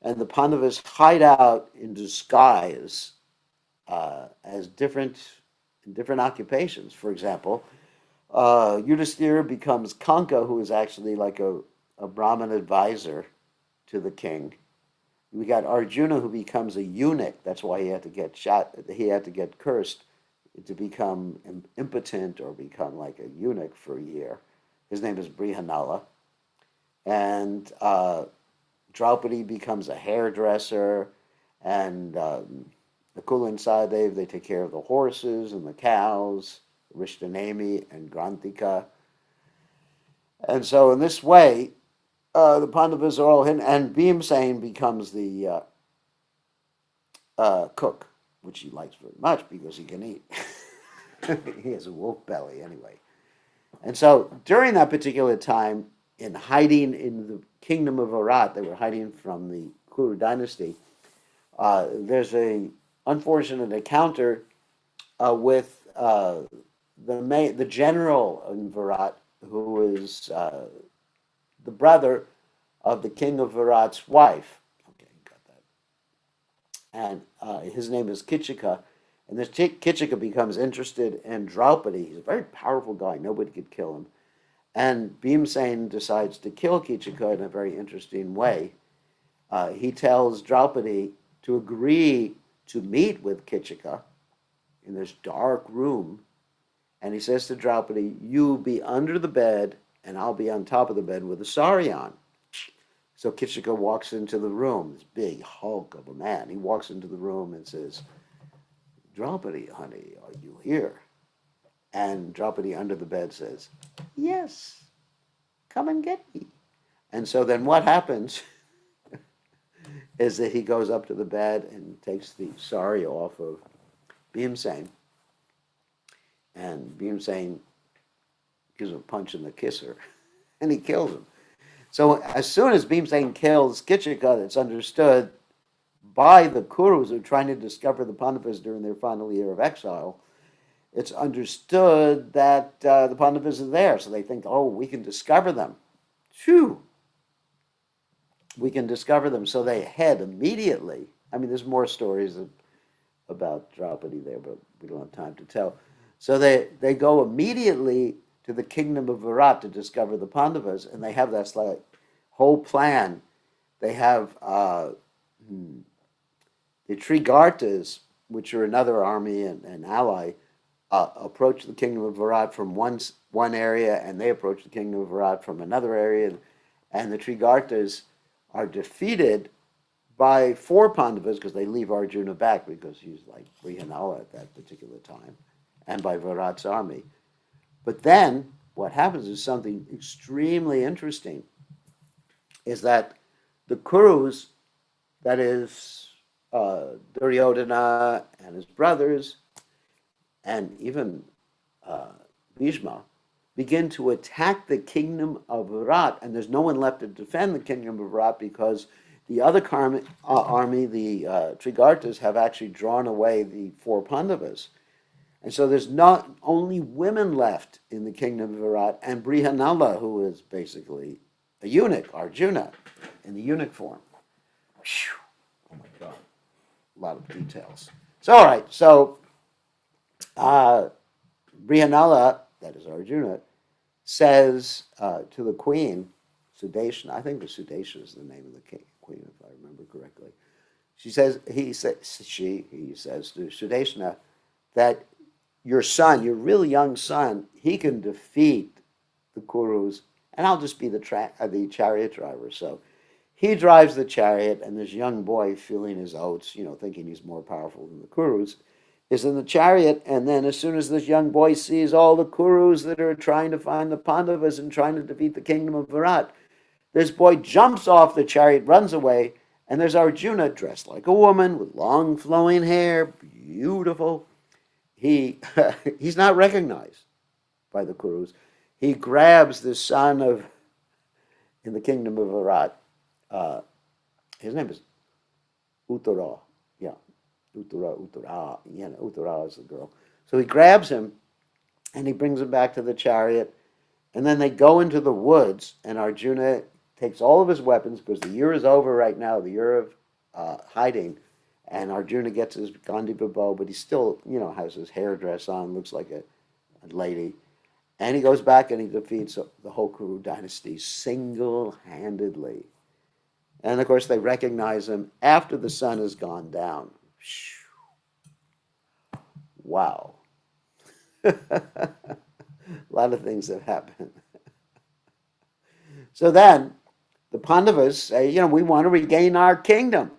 [SPEAKER 1] And the Pandavas hide out in disguise as different occupations. For example, Yudhisthira becomes Kanka, who is actually like a Brahmin advisor to the king. We got Arjuna, who becomes a eunuch. That's why he had to get shot. He had to get cursed to become impotent or become like a eunuch for a year. His name is Brihanala. And Draupadi becomes a hairdresser. And Nakula and Sahadev, they take care of the horses and the cows, Rishtanemi and Grantika. And so in this way, the Pandavas are all hidden, and Bhimsen becomes the cook, which he likes very much because he can eat. He has a wolf belly anyway. And so during that particular time, in hiding in the kingdom of Bharat, they were hiding from the Kuru dynasty, there's a unfortunate encounter with the general in Bharat, who is the brother of the king of Bharat's wife. Okay, got that. And his name is Kichika. And this Kichika becomes interested in Draupadi. He's a very powerful guy. Nobody could kill him. And Bhimsen decides to kill Kichika in a very interesting way. He tells Draupadi to agree to meet with Kichika in this dark room. And he says to Draupadi, "You be under the bed, and I'll be on top of the bed with a sari on." So Kichika walks into the room, this big hulk of a man. He walks into the room and says, "Draupadi, honey, are you here?" And Draupadi under the bed says, "Yes, come and get me." And so then what happens is that he goes up to the bed and takes the sari off of Bhimsen. And Bhimsen gives him a punch in the kisser, and he kills him. So as soon as Bhimsen kills Kichika, it's understood by the Kurus who are trying to discover the Pandavas during their final year of exile. It's understood that the Pandavas are there, so they think, "Oh, we can discover them. Phew! We can discover them." So they head immediately. I mean, there's more stories about Draupadi there, but we don't have time to tell. So they go immediately to the kingdom of Bharat to discover the Pandavas, and they have this like whole plan. They have the Trigartas, which are another army and ally, approach the kingdom of Bharat from one area, and they approach the kingdom of Bharat from another area, and the Trigartas are defeated by 4 Pandavas because they leave Arjuna back because he's like Brihanala at that particular time, and by Bharat's army. But then what happens is something extremely interesting, is that the Kurus, that is Duryodhana and his brothers, and even Bhishma, begin to attack the kingdom of Bharat, and there's no one left to defend the kingdom of Bharat because the other army, the Trigartas, have actually drawn away the 4 Pandavas. And so there's not only women left in the kingdom of Bharat, and Brihanala, who is basically a eunuch, Arjuna, in the eunuch form. Whew. Oh my God, a lot of details. So all right, so Brihanala, that is Arjuna, says to the queen, Sudeshna, I think the Sudeshna is the name of the queen, if I remember correctly. He says to Sudeshna that your son, your really young son, he can defeat the Kurus, and I'll just be the chariot driver. So he drives the chariot, and this young boy, feeling his oats, thinking he's more powerful than the Kurus, is in the chariot. And then as soon as this young boy sees all the Kurus that are trying to find the Pandavas and trying to defeat the kingdom of Bharat, this boy jumps off the chariot, runs away, and there's Arjuna dressed like a woman with long flowing hair, beautiful. he he's not recognized by the Kurus. He grabs the son of, in the kingdom of Virat, uh, his name is Uttara. Yeah, Uttara is the girl. So he grabs him and he brings him back to the chariot. And then they go into the woods, and Arjuna takes all of his weapons because the year is over right now, the year of hiding. And Arjuna gets his Gandiva bow, but he still, has his hairdress on, looks like a lady. And he goes back and he defeats the whole Kuru dynasty single-handedly. And of course, they recognize him after the sun has gone down. Wow. A lot of things have happened. So then the Pandavas say, we want to regain our kingdom.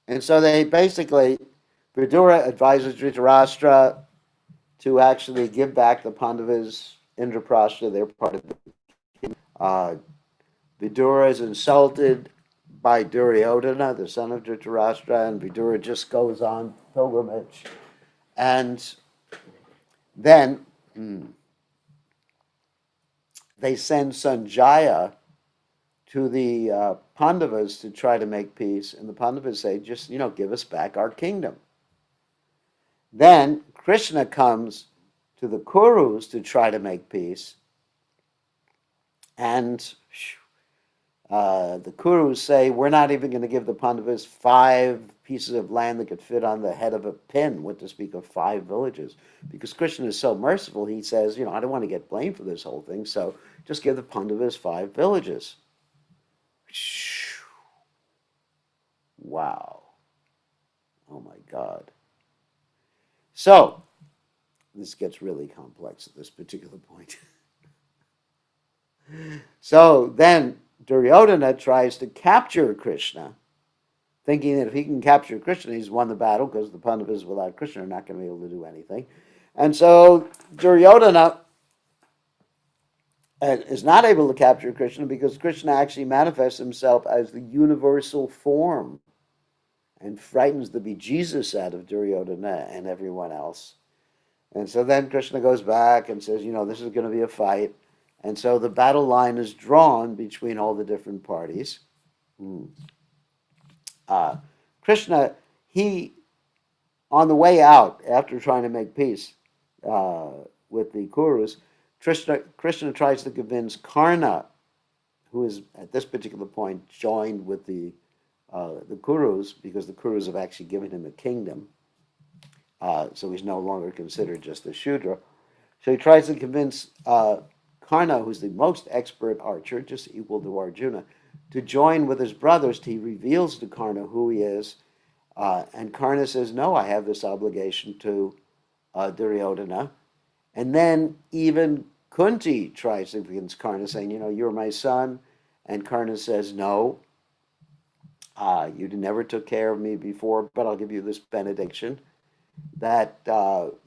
[SPEAKER 1] And so they basically, Vidura advises Dhritarashtra to actually give back the Pandavas, Indraprastha, their part of the kingdom. Vidura is insulted by Duryodhana, the son of Dhritarashtra, and Vidura just goes on pilgrimage. And then they send Sanjaya to the Pandavas to try to make peace, and the Pandavas say, just, give us back our kingdom. Then Krishna comes to the Kurus to try to make peace, and the Kurus say, we're not even going to give the Pandavas 5 pieces of land that could fit on the head of a pin, what to speak of 5 villages. Because Krishna is so merciful, he says, I don't want to get blamed for this whole thing, so just give the Pandavas 5 villages. Wow. Oh my God. So, this gets really complex at this particular point. So then Duryodhana tries to capture Krishna, thinking that if he can capture Krishna, he's won the battle, because the Pandavas without Krishna are not going to be able to do anything. And so Duryodhana is not able to capture Krishna because Krishna actually manifests himself as the universal form and frightens the bejesus out of Duryodhana and everyone else. And so then Krishna goes back and says, this is going to be a fight. And so the battle line is drawn between all the different parties. Krishna, he, on the way out, after trying to make peace with the Kurus, Krishna tries to convince Karna, who is at this particular point joined with the Kurus, because the Kurus have actually given him a kingdom. So he's no longer considered just a Shudra. So he tries to convince Karna, who's the most expert archer, just equal to Arjuna, to join with his brothers. He reveals to Karna who he is. And Karna says, no, I have this obligation to Duryodhana. And then even Kunti tries to convince Karna, saying, you're my son. And Karna says, no, you never took care of me before, but I'll give you this benediction that 5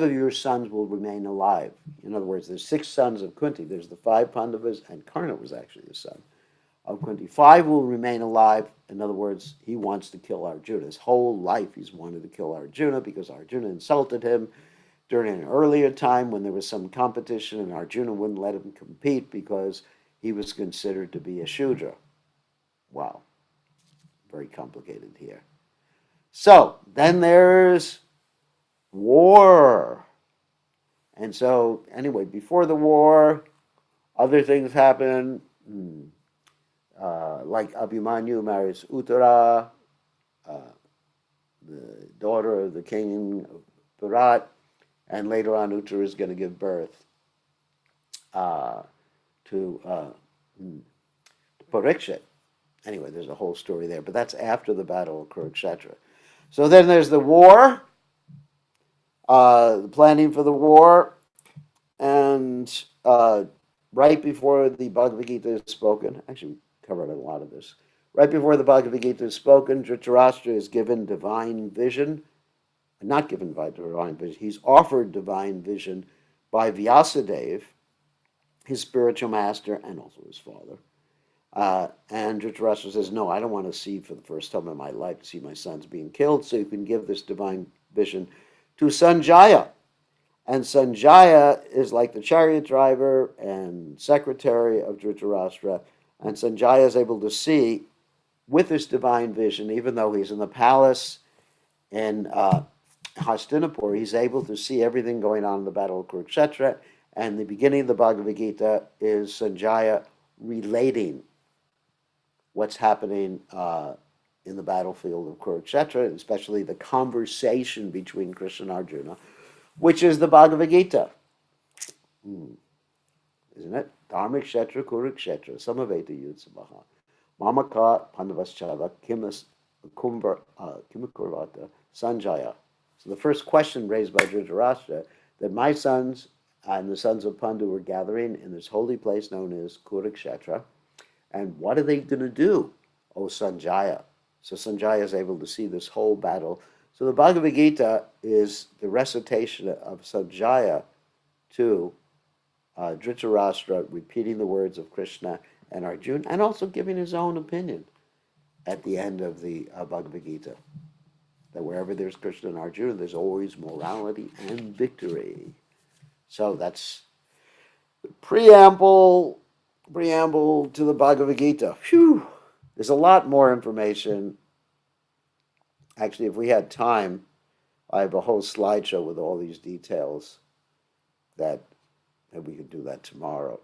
[SPEAKER 1] of your sons will remain alive. In other words, there's 6 sons of Kunti. There's the 5 Pandavas, and Karna was actually the son of Kunti. 5 will remain alive. In other words, he wants to kill Arjuna. His whole life he's wanted to kill Arjuna because Arjuna insulted him during an earlier time when there was some competition, and Arjuna wouldn't let him compete because he was considered to be a Shudra. Wow. Very complicated here. So, then there's war. And so, anyway, before the war, other things happen. Like Abhimanyu marries Uttara, the daughter of the king of Virat, and later on Uttara is going to give birth to Parikshit. Anyway, there's a whole story there, but that's after the Battle of Kurukshetra. So then there's the war, the planning for the war, and right before the Bhagavad Gita is spoken, actually we covered a lot of this, right before the Bhagavad Gita is spoken, Dhritarashtra is given divine vision, not given by divine vision, he's offered divine vision by Vyasadeva, his spiritual master, and also his father. And Dhritarashtra says, no, I don't want to see for the first time in my life to see my sons being killed, so you can give this divine vision to Sanjaya. And Sanjaya is like the chariot driver and secretary of Dhritarashtra. And Sanjaya is able to see with this divine vision, even though he's in the palace in Hastinapur, he's able to see everything going on in the Battle of Kurukshetra. And the beginning of the Bhagavad Gita is Sanjaya relating what's happening in the battlefield of Kurukshetra, especially the conversation between Krishna and Arjuna, which is the Bhagavad Gita. Isn't it? Dharmik Kshetra Kurukshetra Samaveta Yudsabaha Mamaka Pandavaschala Kimakurvata Sanjaya. So the first question raised by Dhritarashtra, that my sons and the sons of Pandu were gathering in this holy place known as Kurukshetra, and what are they going to do? Oh, Sanjaya. So Sanjaya is able to see this whole battle. So the Bhagavad Gita is the recitation of Sanjaya to Dhritarashtra, repeating the words of Krishna and Arjuna, and also giving his own opinion at the end of the Bhagavad Gita. That wherever there's Krishna and Arjuna, there's always morality and victory. So that's the preamble to the Bhagavad Gita. Phew! There's a lot more information. Actually, if we had time, I have a whole slideshow with all these details that we could do that tomorrow.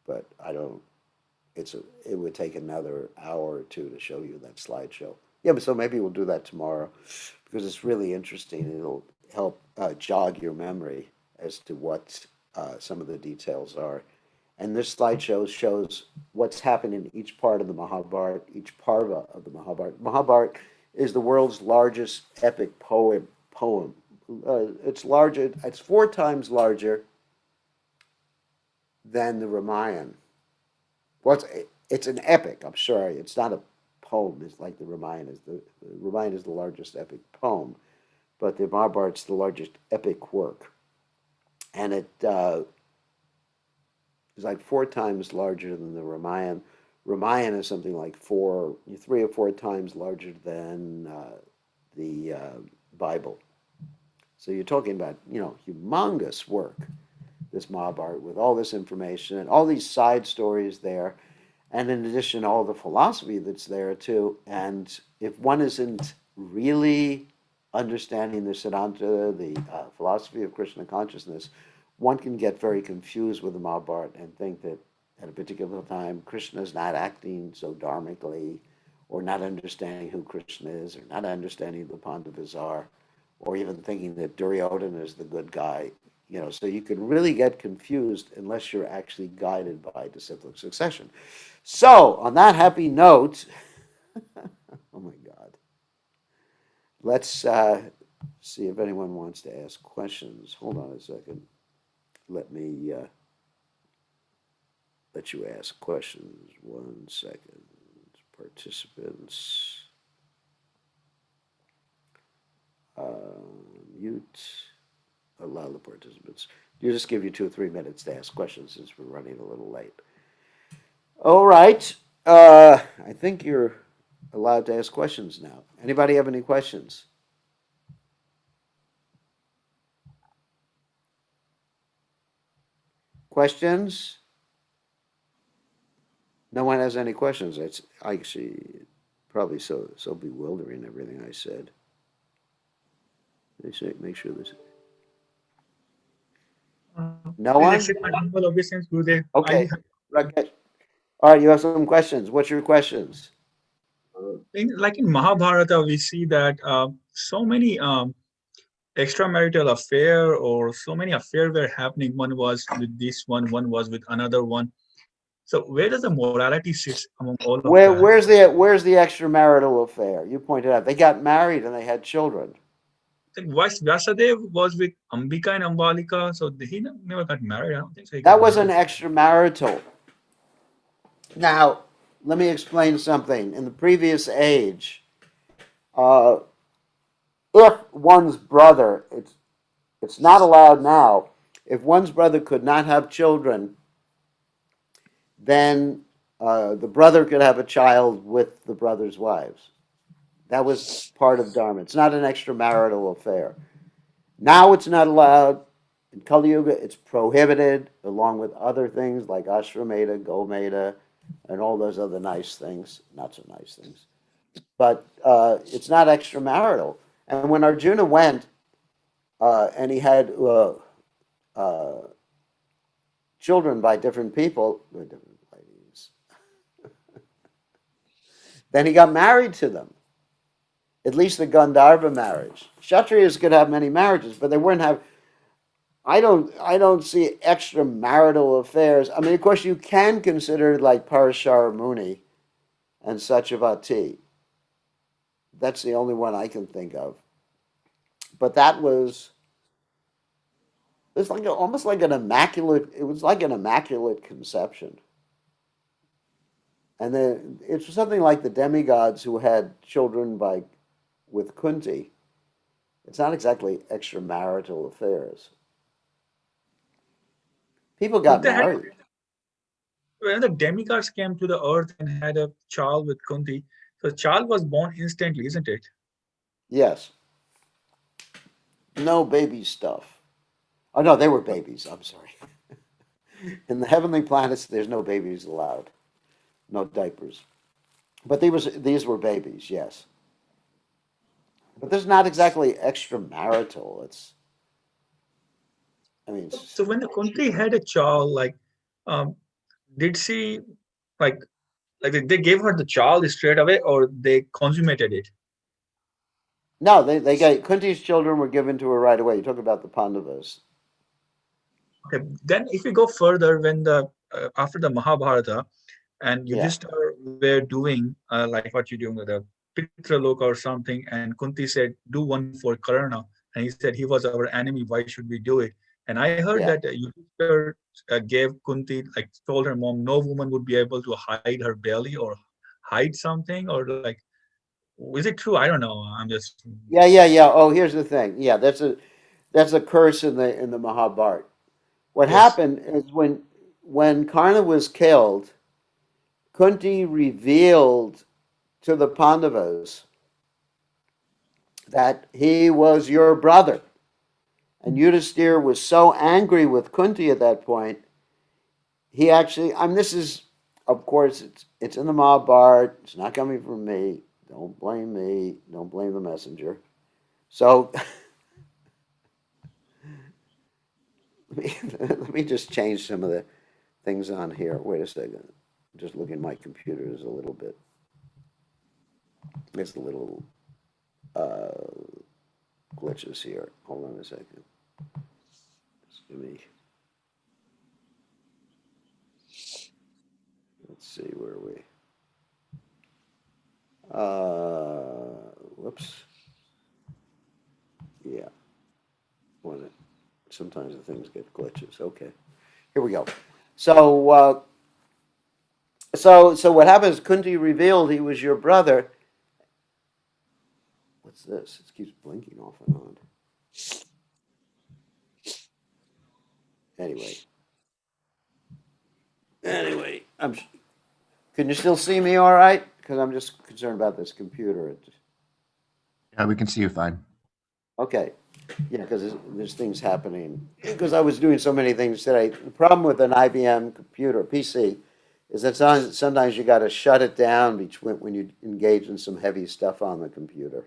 [SPEAKER 1] But I don't, it would take another hour or two to show you that slideshow. Yeah, but so maybe we'll do that tomorrow because it's really interesting. It'll help jog your memory as to what some of the details are. And this slideshow shows what's happening in each part of the Mahabharata, each parva of the Mahabharata. Mahabharata is the world's largest epic poem. It's larger. It's 4 times larger than the Ramayana. Well, it's an epic. I'm sorry, it's not a poem. It's like the Ramayana is. The Ramayana is the largest epic poem, but the Mahabharata is the largest epic work, and it is like 4 times larger than the Ramayana. Ramayana is something like 3 or 4 times larger than the Bible. So you're talking about, humongous work, this Mahabharata, with all this information and all these side stories there, and in addition, all the philosophy that's there too. And if one isn't really understanding the Siddhanta, the philosophy of Krishna consciousness, one can get very confused with the Mahabharata and think that at a particular time Krishna is not acting so dharmically, or not understanding who Krishna is, or not understanding who the Pandavas are, or even thinking that Duryodhana is the good guy. So you can really get confused unless you're actually guided by disciplic succession. So, on that happy note, oh my God, let's see if anyone wants to ask questions. Hold on a second. Let me let you ask questions. 1 second. Participants. Mute. Allow the participants. You just give you 2 or 3 minutes to ask questions since we're running a little late. All right. I think you're allowed to ask questions now. Anybody have any questions? Questions? No one has any questions. I see. Probably so bewildering, everything I said. Make sure this. No one? Okay. Rakesh. All right, you have some questions. What's your questions?
[SPEAKER 2] Like in Mahabharata, we see that so many extramarital affair or so many affairs were happening. One was with this one was with another one. So where does the morality sit among all of that?
[SPEAKER 1] Where's the extramarital affair? You pointed out they got married and they had children.
[SPEAKER 2] Like Vyasadev was with Ambika and Ambalika, so he never got married. I don't think so. He got
[SPEAKER 1] That was an
[SPEAKER 2] married.
[SPEAKER 1] extramarital. Now, let me explain something. In the previous age, uh, if one's brother, it's not allowed now. If one's brother could not have children, then the brother could have a child with the brother's wives. That was part of Dharma. It's not an extramarital affair. Now it's not allowed. In Kali Yuga, it's prohibited, along with other things like Ashrameta, Gometa, and all those other nice things. Not so nice things. But it's not extramarital. And when Arjuna went and he had uh, children by different people, different ladies, then he got married to them. At least the Gandharva marriage. Kshatriyas could have many marriages, but they wouldn't have. I don't see extramarital affairs. I mean, of course, you can consider like Parashara Muni and Satyavati. That's the only one I can think of. But that was it's like almost like an immaculate. It was like an immaculate conception. And then it's something like the demigods who had children by with Kunti. It's not exactly extramarital affairs. People
[SPEAKER 2] But
[SPEAKER 1] got
[SPEAKER 2] they had
[SPEAKER 1] married.
[SPEAKER 2] when the demigods came to the earth and had a child with Kunti, so the child was born instantly, isn't it?
[SPEAKER 1] Yes. No baby stuff. Oh no, they were babies. I'm sorry. In the heavenly planets, there's no babies allowed. No diapers. But these were babies, yes. But this is not exactly extramarital. It's I mean
[SPEAKER 2] So when the Kunti had a child, like, um, did she like they gave her the child straight away, or they consummated it?
[SPEAKER 1] no, they got Kunti's children were given to her right away. You talk about the Pandavas.
[SPEAKER 2] Okay, then if we go further, when the after the Mahabharata and
[SPEAKER 1] Yeah,
[SPEAKER 2] Yudhishthir were doing like what you're doing with the Pitraloka or something, and Kunti said, "Do one for Karna," and he said he was our enemy. Why should we do it? And I heard
[SPEAKER 1] yeah.
[SPEAKER 2] that Yudhishthir gave Kunti, like, told her mom, no woman would be able to hide her belly or hide something, or like, is it true? I don't know. I'm just
[SPEAKER 1] Yeah. Oh, here's the thing. Yeah, that's a curse in the Mahabharata. What
[SPEAKER 2] yes.
[SPEAKER 1] happened is when Karna was killed, Kunti revealed to the Pandavas that he was your brother. And Yudhisthira was so angry with Kunti at that point, he actually, I mean, this is, of course, it's in the Mahabharata. It's not coming from me. Don't blame me. Don't blame the messenger. So let me just change some of the things on here. Wait a second. Just looking at my computer is a little bit. It's a little uh, glitches here. Hold on a second. Just give me. Let's see where are we. Whoops. Yeah. When it, sometimes the things get glitches. Okay. Here we go. So so what happens? Kunti revealed he was your brother. What's this? It keeps blinking off and on. Anyway, anyway, I'm. Can you still see me all right? Because I'm just concerned about this computer.
[SPEAKER 3] Yeah, we can see you fine.
[SPEAKER 1] Okay, yeah, because there's things happening. Because I was doing so many things today. The problem with an IBM computer, PC, is that sometimes you got to shut it down between when you engage in some heavy stuff on the computer.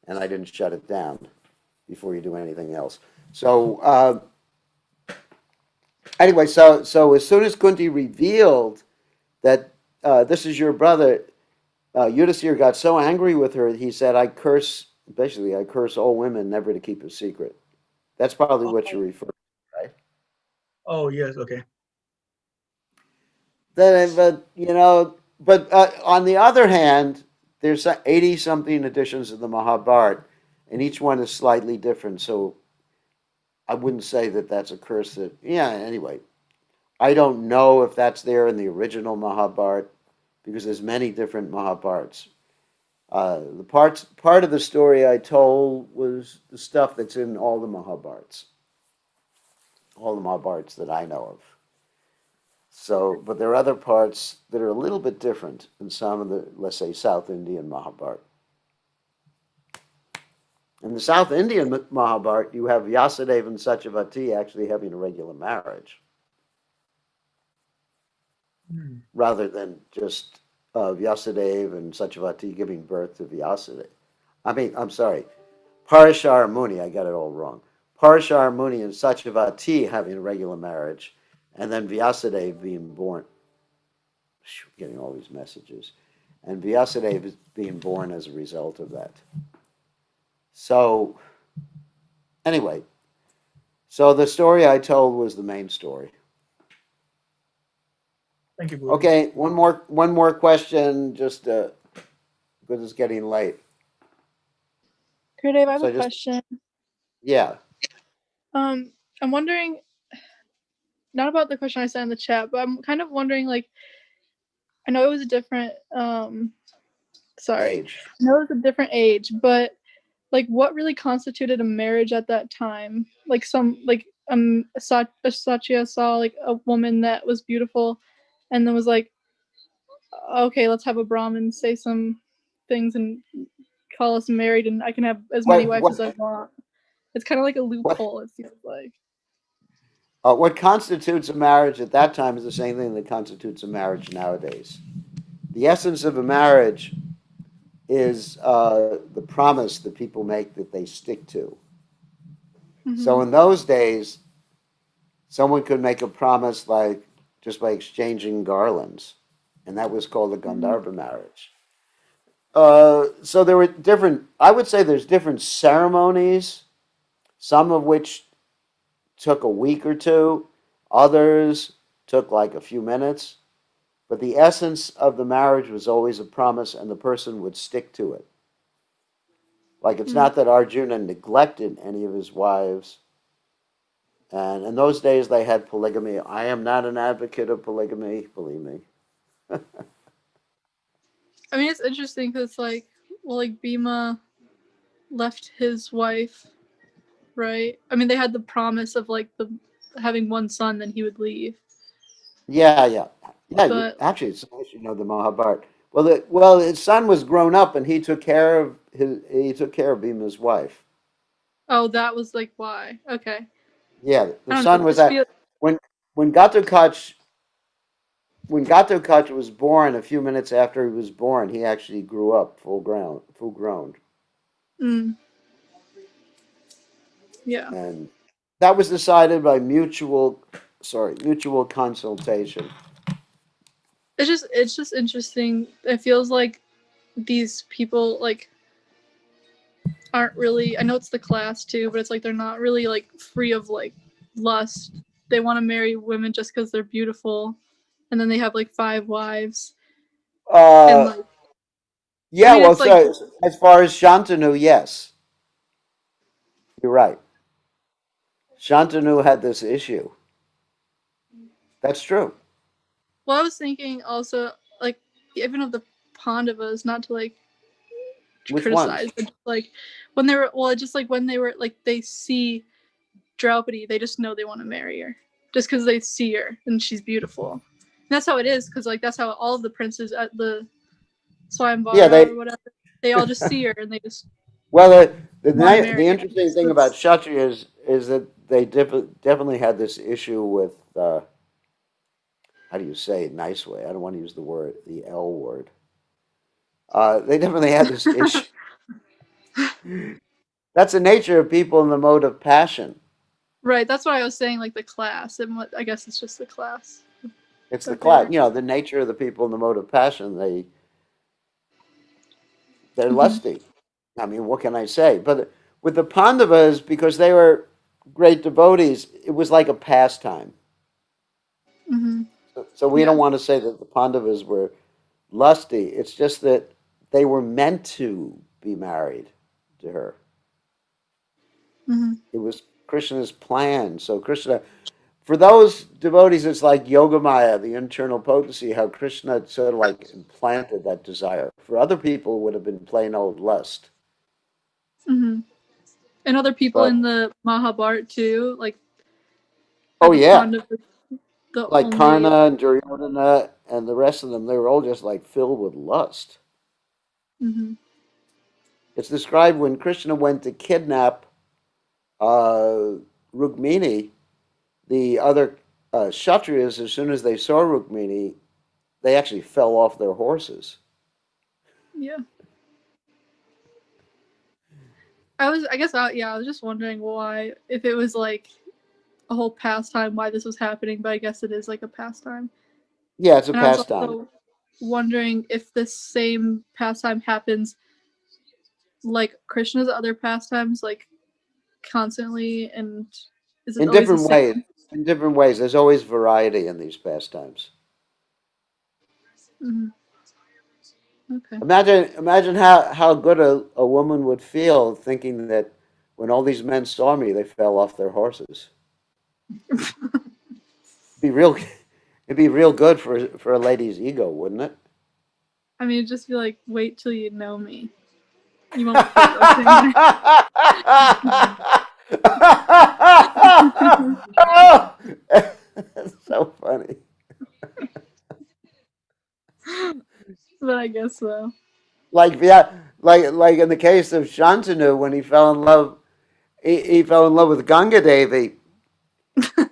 [SPEAKER 1] And I didn't shut it down before you do anything else. So anyway, so as soon as Kunti revealed that this is your brother, Yudhisthira got so angry with her, he said, I curse all women never to keep a secret. That's probably what you refer to, right?
[SPEAKER 2] Oh yes, okay.
[SPEAKER 1] Then, but on the other hand, there's 80 something editions of the Mahabharata, and each one is slightly different. So I wouldn't say that that's a curse that, yeah, anyway. I don't know if that's there in the original Mahabharata because there's many different Mahabharats. The part of the story I told was the stuff that's in all the Mahabharats that I know of. So, but there are other parts that are a little bit different in some of the, let's say, South Indian Mahabharata. In the South Indian Mahabharata, you have Vyasadeva and Satyavati actually having a regular marriage
[SPEAKER 2] Hmm.
[SPEAKER 1] rather than just Vyasadeva and Satyavati giving birth to Vyasadeva. I'm sorry, Parashar Muni, I got it all wrong. Parashar Muni and Satyavati having a regular marriage, and then Vyasadeva being born. Getting all these messages. And Vyasadeva is being born as a result of that. So, anyway, so the story I told was the main story.
[SPEAKER 2] Thank you, Guru.
[SPEAKER 1] Okay, one more question, just because it's getting late.
[SPEAKER 4] Gurudev, I have
[SPEAKER 1] So
[SPEAKER 4] a
[SPEAKER 1] just
[SPEAKER 4] question.
[SPEAKER 1] yeah,
[SPEAKER 4] I'm wondering, not about the question I sent in the chat, but I'm kind of wondering, like, I know it was a different, sorry,
[SPEAKER 1] age.
[SPEAKER 4] I know it was a different age, but like, what really constituted a marriage at that time? Like, Satya saw like a woman that was beautiful, and then was like, okay, let's have a Brahmin say some things and call us married, and I can have as many
[SPEAKER 1] What
[SPEAKER 4] wives as I
[SPEAKER 1] what
[SPEAKER 4] want. It's kind of like a
[SPEAKER 1] what
[SPEAKER 4] loophole, it feels like.
[SPEAKER 1] what constitutes a marriage at that time is the same thing that constitutes a marriage nowadays. The essence of a marriage is the promise that people make that they stick to. So
[SPEAKER 4] Mm-hmm.
[SPEAKER 1] in those days, someone could make a promise like just by exchanging garlands, and that was called a Gandharva marriage. So there were different, I would say there's different ceremonies, some of which took a week or two, others took like a few minutes, but the essence of the marriage was always a promise and the person would stick to it. Like it's
[SPEAKER 4] Mm.
[SPEAKER 1] not that Arjuna neglected any of his wives. And in those days, they had polygamy. I am not an advocate of polygamy, believe me.
[SPEAKER 4] I mean, it's interesting because, like, well, like Bhima left his wife, right? I mean, they had the promise of like the having one son, then he would leave.
[SPEAKER 1] Yeah, yeah, yeah.
[SPEAKER 4] But
[SPEAKER 1] Actually, it's nice you know the Mahabharata. Well, his son was grown up, and he took care of Bhima's wife.
[SPEAKER 4] oh, that was like why. Okay,
[SPEAKER 1] Yeah, the
[SPEAKER 4] I don't know.
[SPEAKER 1] son
[SPEAKER 4] It
[SPEAKER 1] was
[SPEAKER 4] just
[SPEAKER 1] at
[SPEAKER 4] feel
[SPEAKER 1] when when Ghatotkacha when Ghatotkacha was born. A few minutes after he was born, he actually grew up full grown,
[SPEAKER 4] mm, yeah.
[SPEAKER 1] and that was decided by mutual consultation.
[SPEAKER 4] It's just interesting. It feels like these people like aren't really. I know it's the class too, but it's like they're not really like free of like lust. They want to marry women just because they're beautiful, and then they have like 5 wives, and
[SPEAKER 1] Uh,
[SPEAKER 4] like I
[SPEAKER 1] yeah,
[SPEAKER 4] mean,
[SPEAKER 1] well,
[SPEAKER 4] it's like
[SPEAKER 1] so as far as Shantanu, yes, you're right. Shantanu had this issue. That's true.
[SPEAKER 4] well, I was thinking also like even of the Pandavas, not to like
[SPEAKER 1] Which ones?
[SPEAKER 4] criticize, but just, like when they were just like when they were like they see Draupadi, they just know they want to marry her just because they see her and she's beautiful. And that's how it is because like that's how all of the princes at the
[SPEAKER 1] Yeah,
[SPEAKER 4] Swayamvara
[SPEAKER 1] they.
[SPEAKER 4] or whatever they all just see her and they just
[SPEAKER 1] Well,
[SPEAKER 4] want to
[SPEAKER 1] the
[SPEAKER 4] marry her.
[SPEAKER 1] interesting
[SPEAKER 4] So
[SPEAKER 1] thing about Kshatriya is that they definitely had this issue with how do you say it nice way? I don't want to use the L word. They definitely had this issue. That's the nature of people in the mode of passion.
[SPEAKER 4] right, that's why I was saying like the class, and what I guess it's just the class
[SPEAKER 1] It's the
[SPEAKER 4] that they
[SPEAKER 1] class,
[SPEAKER 4] were.
[SPEAKER 1] the nature of the people in the mode of passion. They're
[SPEAKER 4] Mm-hmm.
[SPEAKER 1] lusty. I mean, what can I say? But with the Pandavas, because they were great devotees, it was like a pastime.
[SPEAKER 4] Mm-hmm.
[SPEAKER 1] So we
[SPEAKER 4] Yeah.
[SPEAKER 1] don't want to say that the Pandavas were lusty. It's just that they were meant to be married to her.
[SPEAKER 4] Mm-hmm.
[SPEAKER 1] It was Krishna's plan. So Krishna, for those devotees, it's like Yogamaya, the internal potency, how Krishna sort of like implanted that desire. For other people, it would have been plain old lust.
[SPEAKER 4] Mm-hmm. And other people
[SPEAKER 1] But
[SPEAKER 4] in the Mahabharata too, like
[SPEAKER 1] oh
[SPEAKER 4] at the
[SPEAKER 1] yeah,
[SPEAKER 4] Pandavas, the
[SPEAKER 1] Like
[SPEAKER 4] only
[SPEAKER 1] Karna and Duryodhana and the rest of them, they were all just like filled with lust.
[SPEAKER 4] Mhm.
[SPEAKER 1] It's described when Krishna went to kidnap Rukmini, the other Kshatriyas, as soon as they saw Rukmini, they actually fell off their horses.
[SPEAKER 4] Yeah. I was just wondering why, if it was like a whole pastime, why this was happening, but I guess it is like a pastime.
[SPEAKER 1] Yeah, it's a
[SPEAKER 4] And I was
[SPEAKER 1] pastime.
[SPEAKER 4] also wondering if this same pastime happens like Krishna's other pastimes, like constantly, and is it
[SPEAKER 1] In
[SPEAKER 4] always the
[SPEAKER 1] different ways.
[SPEAKER 4] same?
[SPEAKER 1] In different ways. There's always variety in these pastimes.
[SPEAKER 4] Mhm. Okay.
[SPEAKER 1] Imagine how good a woman would feel thinking that when all these men saw me, they fell off their horses. Be real, it'd be real good for a lady's ego, wouldn't it?
[SPEAKER 4] I mean, just be like, wait till you know me. You won't feel the same way.
[SPEAKER 1] Oh, that's so funny.
[SPEAKER 4] But I guess so.
[SPEAKER 1] Like yeah, like in the case of Shantanu when he fell in love, he fell in love with Ganga Devi.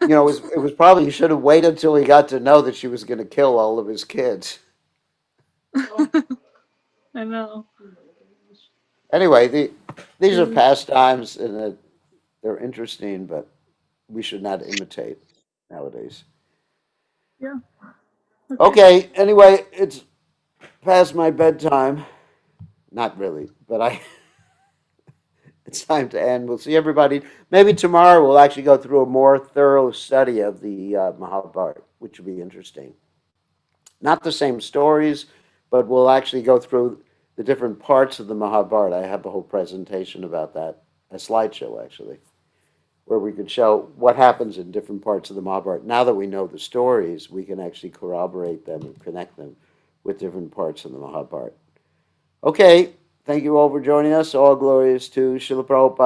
[SPEAKER 1] You know, it was probably he should have waited until he got to know that she was going to kill all of his kids.
[SPEAKER 4] I know.
[SPEAKER 1] Anyway, these are pastimes and they're interesting, but we should not imitate nowadays.
[SPEAKER 4] Yeah.
[SPEAKER 1] Okay, anyway, it's past my bedtime. Not really, but it's time to end. We'll see everybody. Maybe tomorrow we'll actually go through a more thorough study of the Mahabharata, which will be interesting. Not the same stories, but we'll actually go through the different parts of the Mahabharata. I have a whole presentation about that, a slideshow actually, where we could show what happens in different parts of the Mahabharata. Now that we know the stories, we can actually corroborate them and connect them with different parts of the Mahabharata. Okay, thank you all for joining us. All glories to Srila Prabhupada.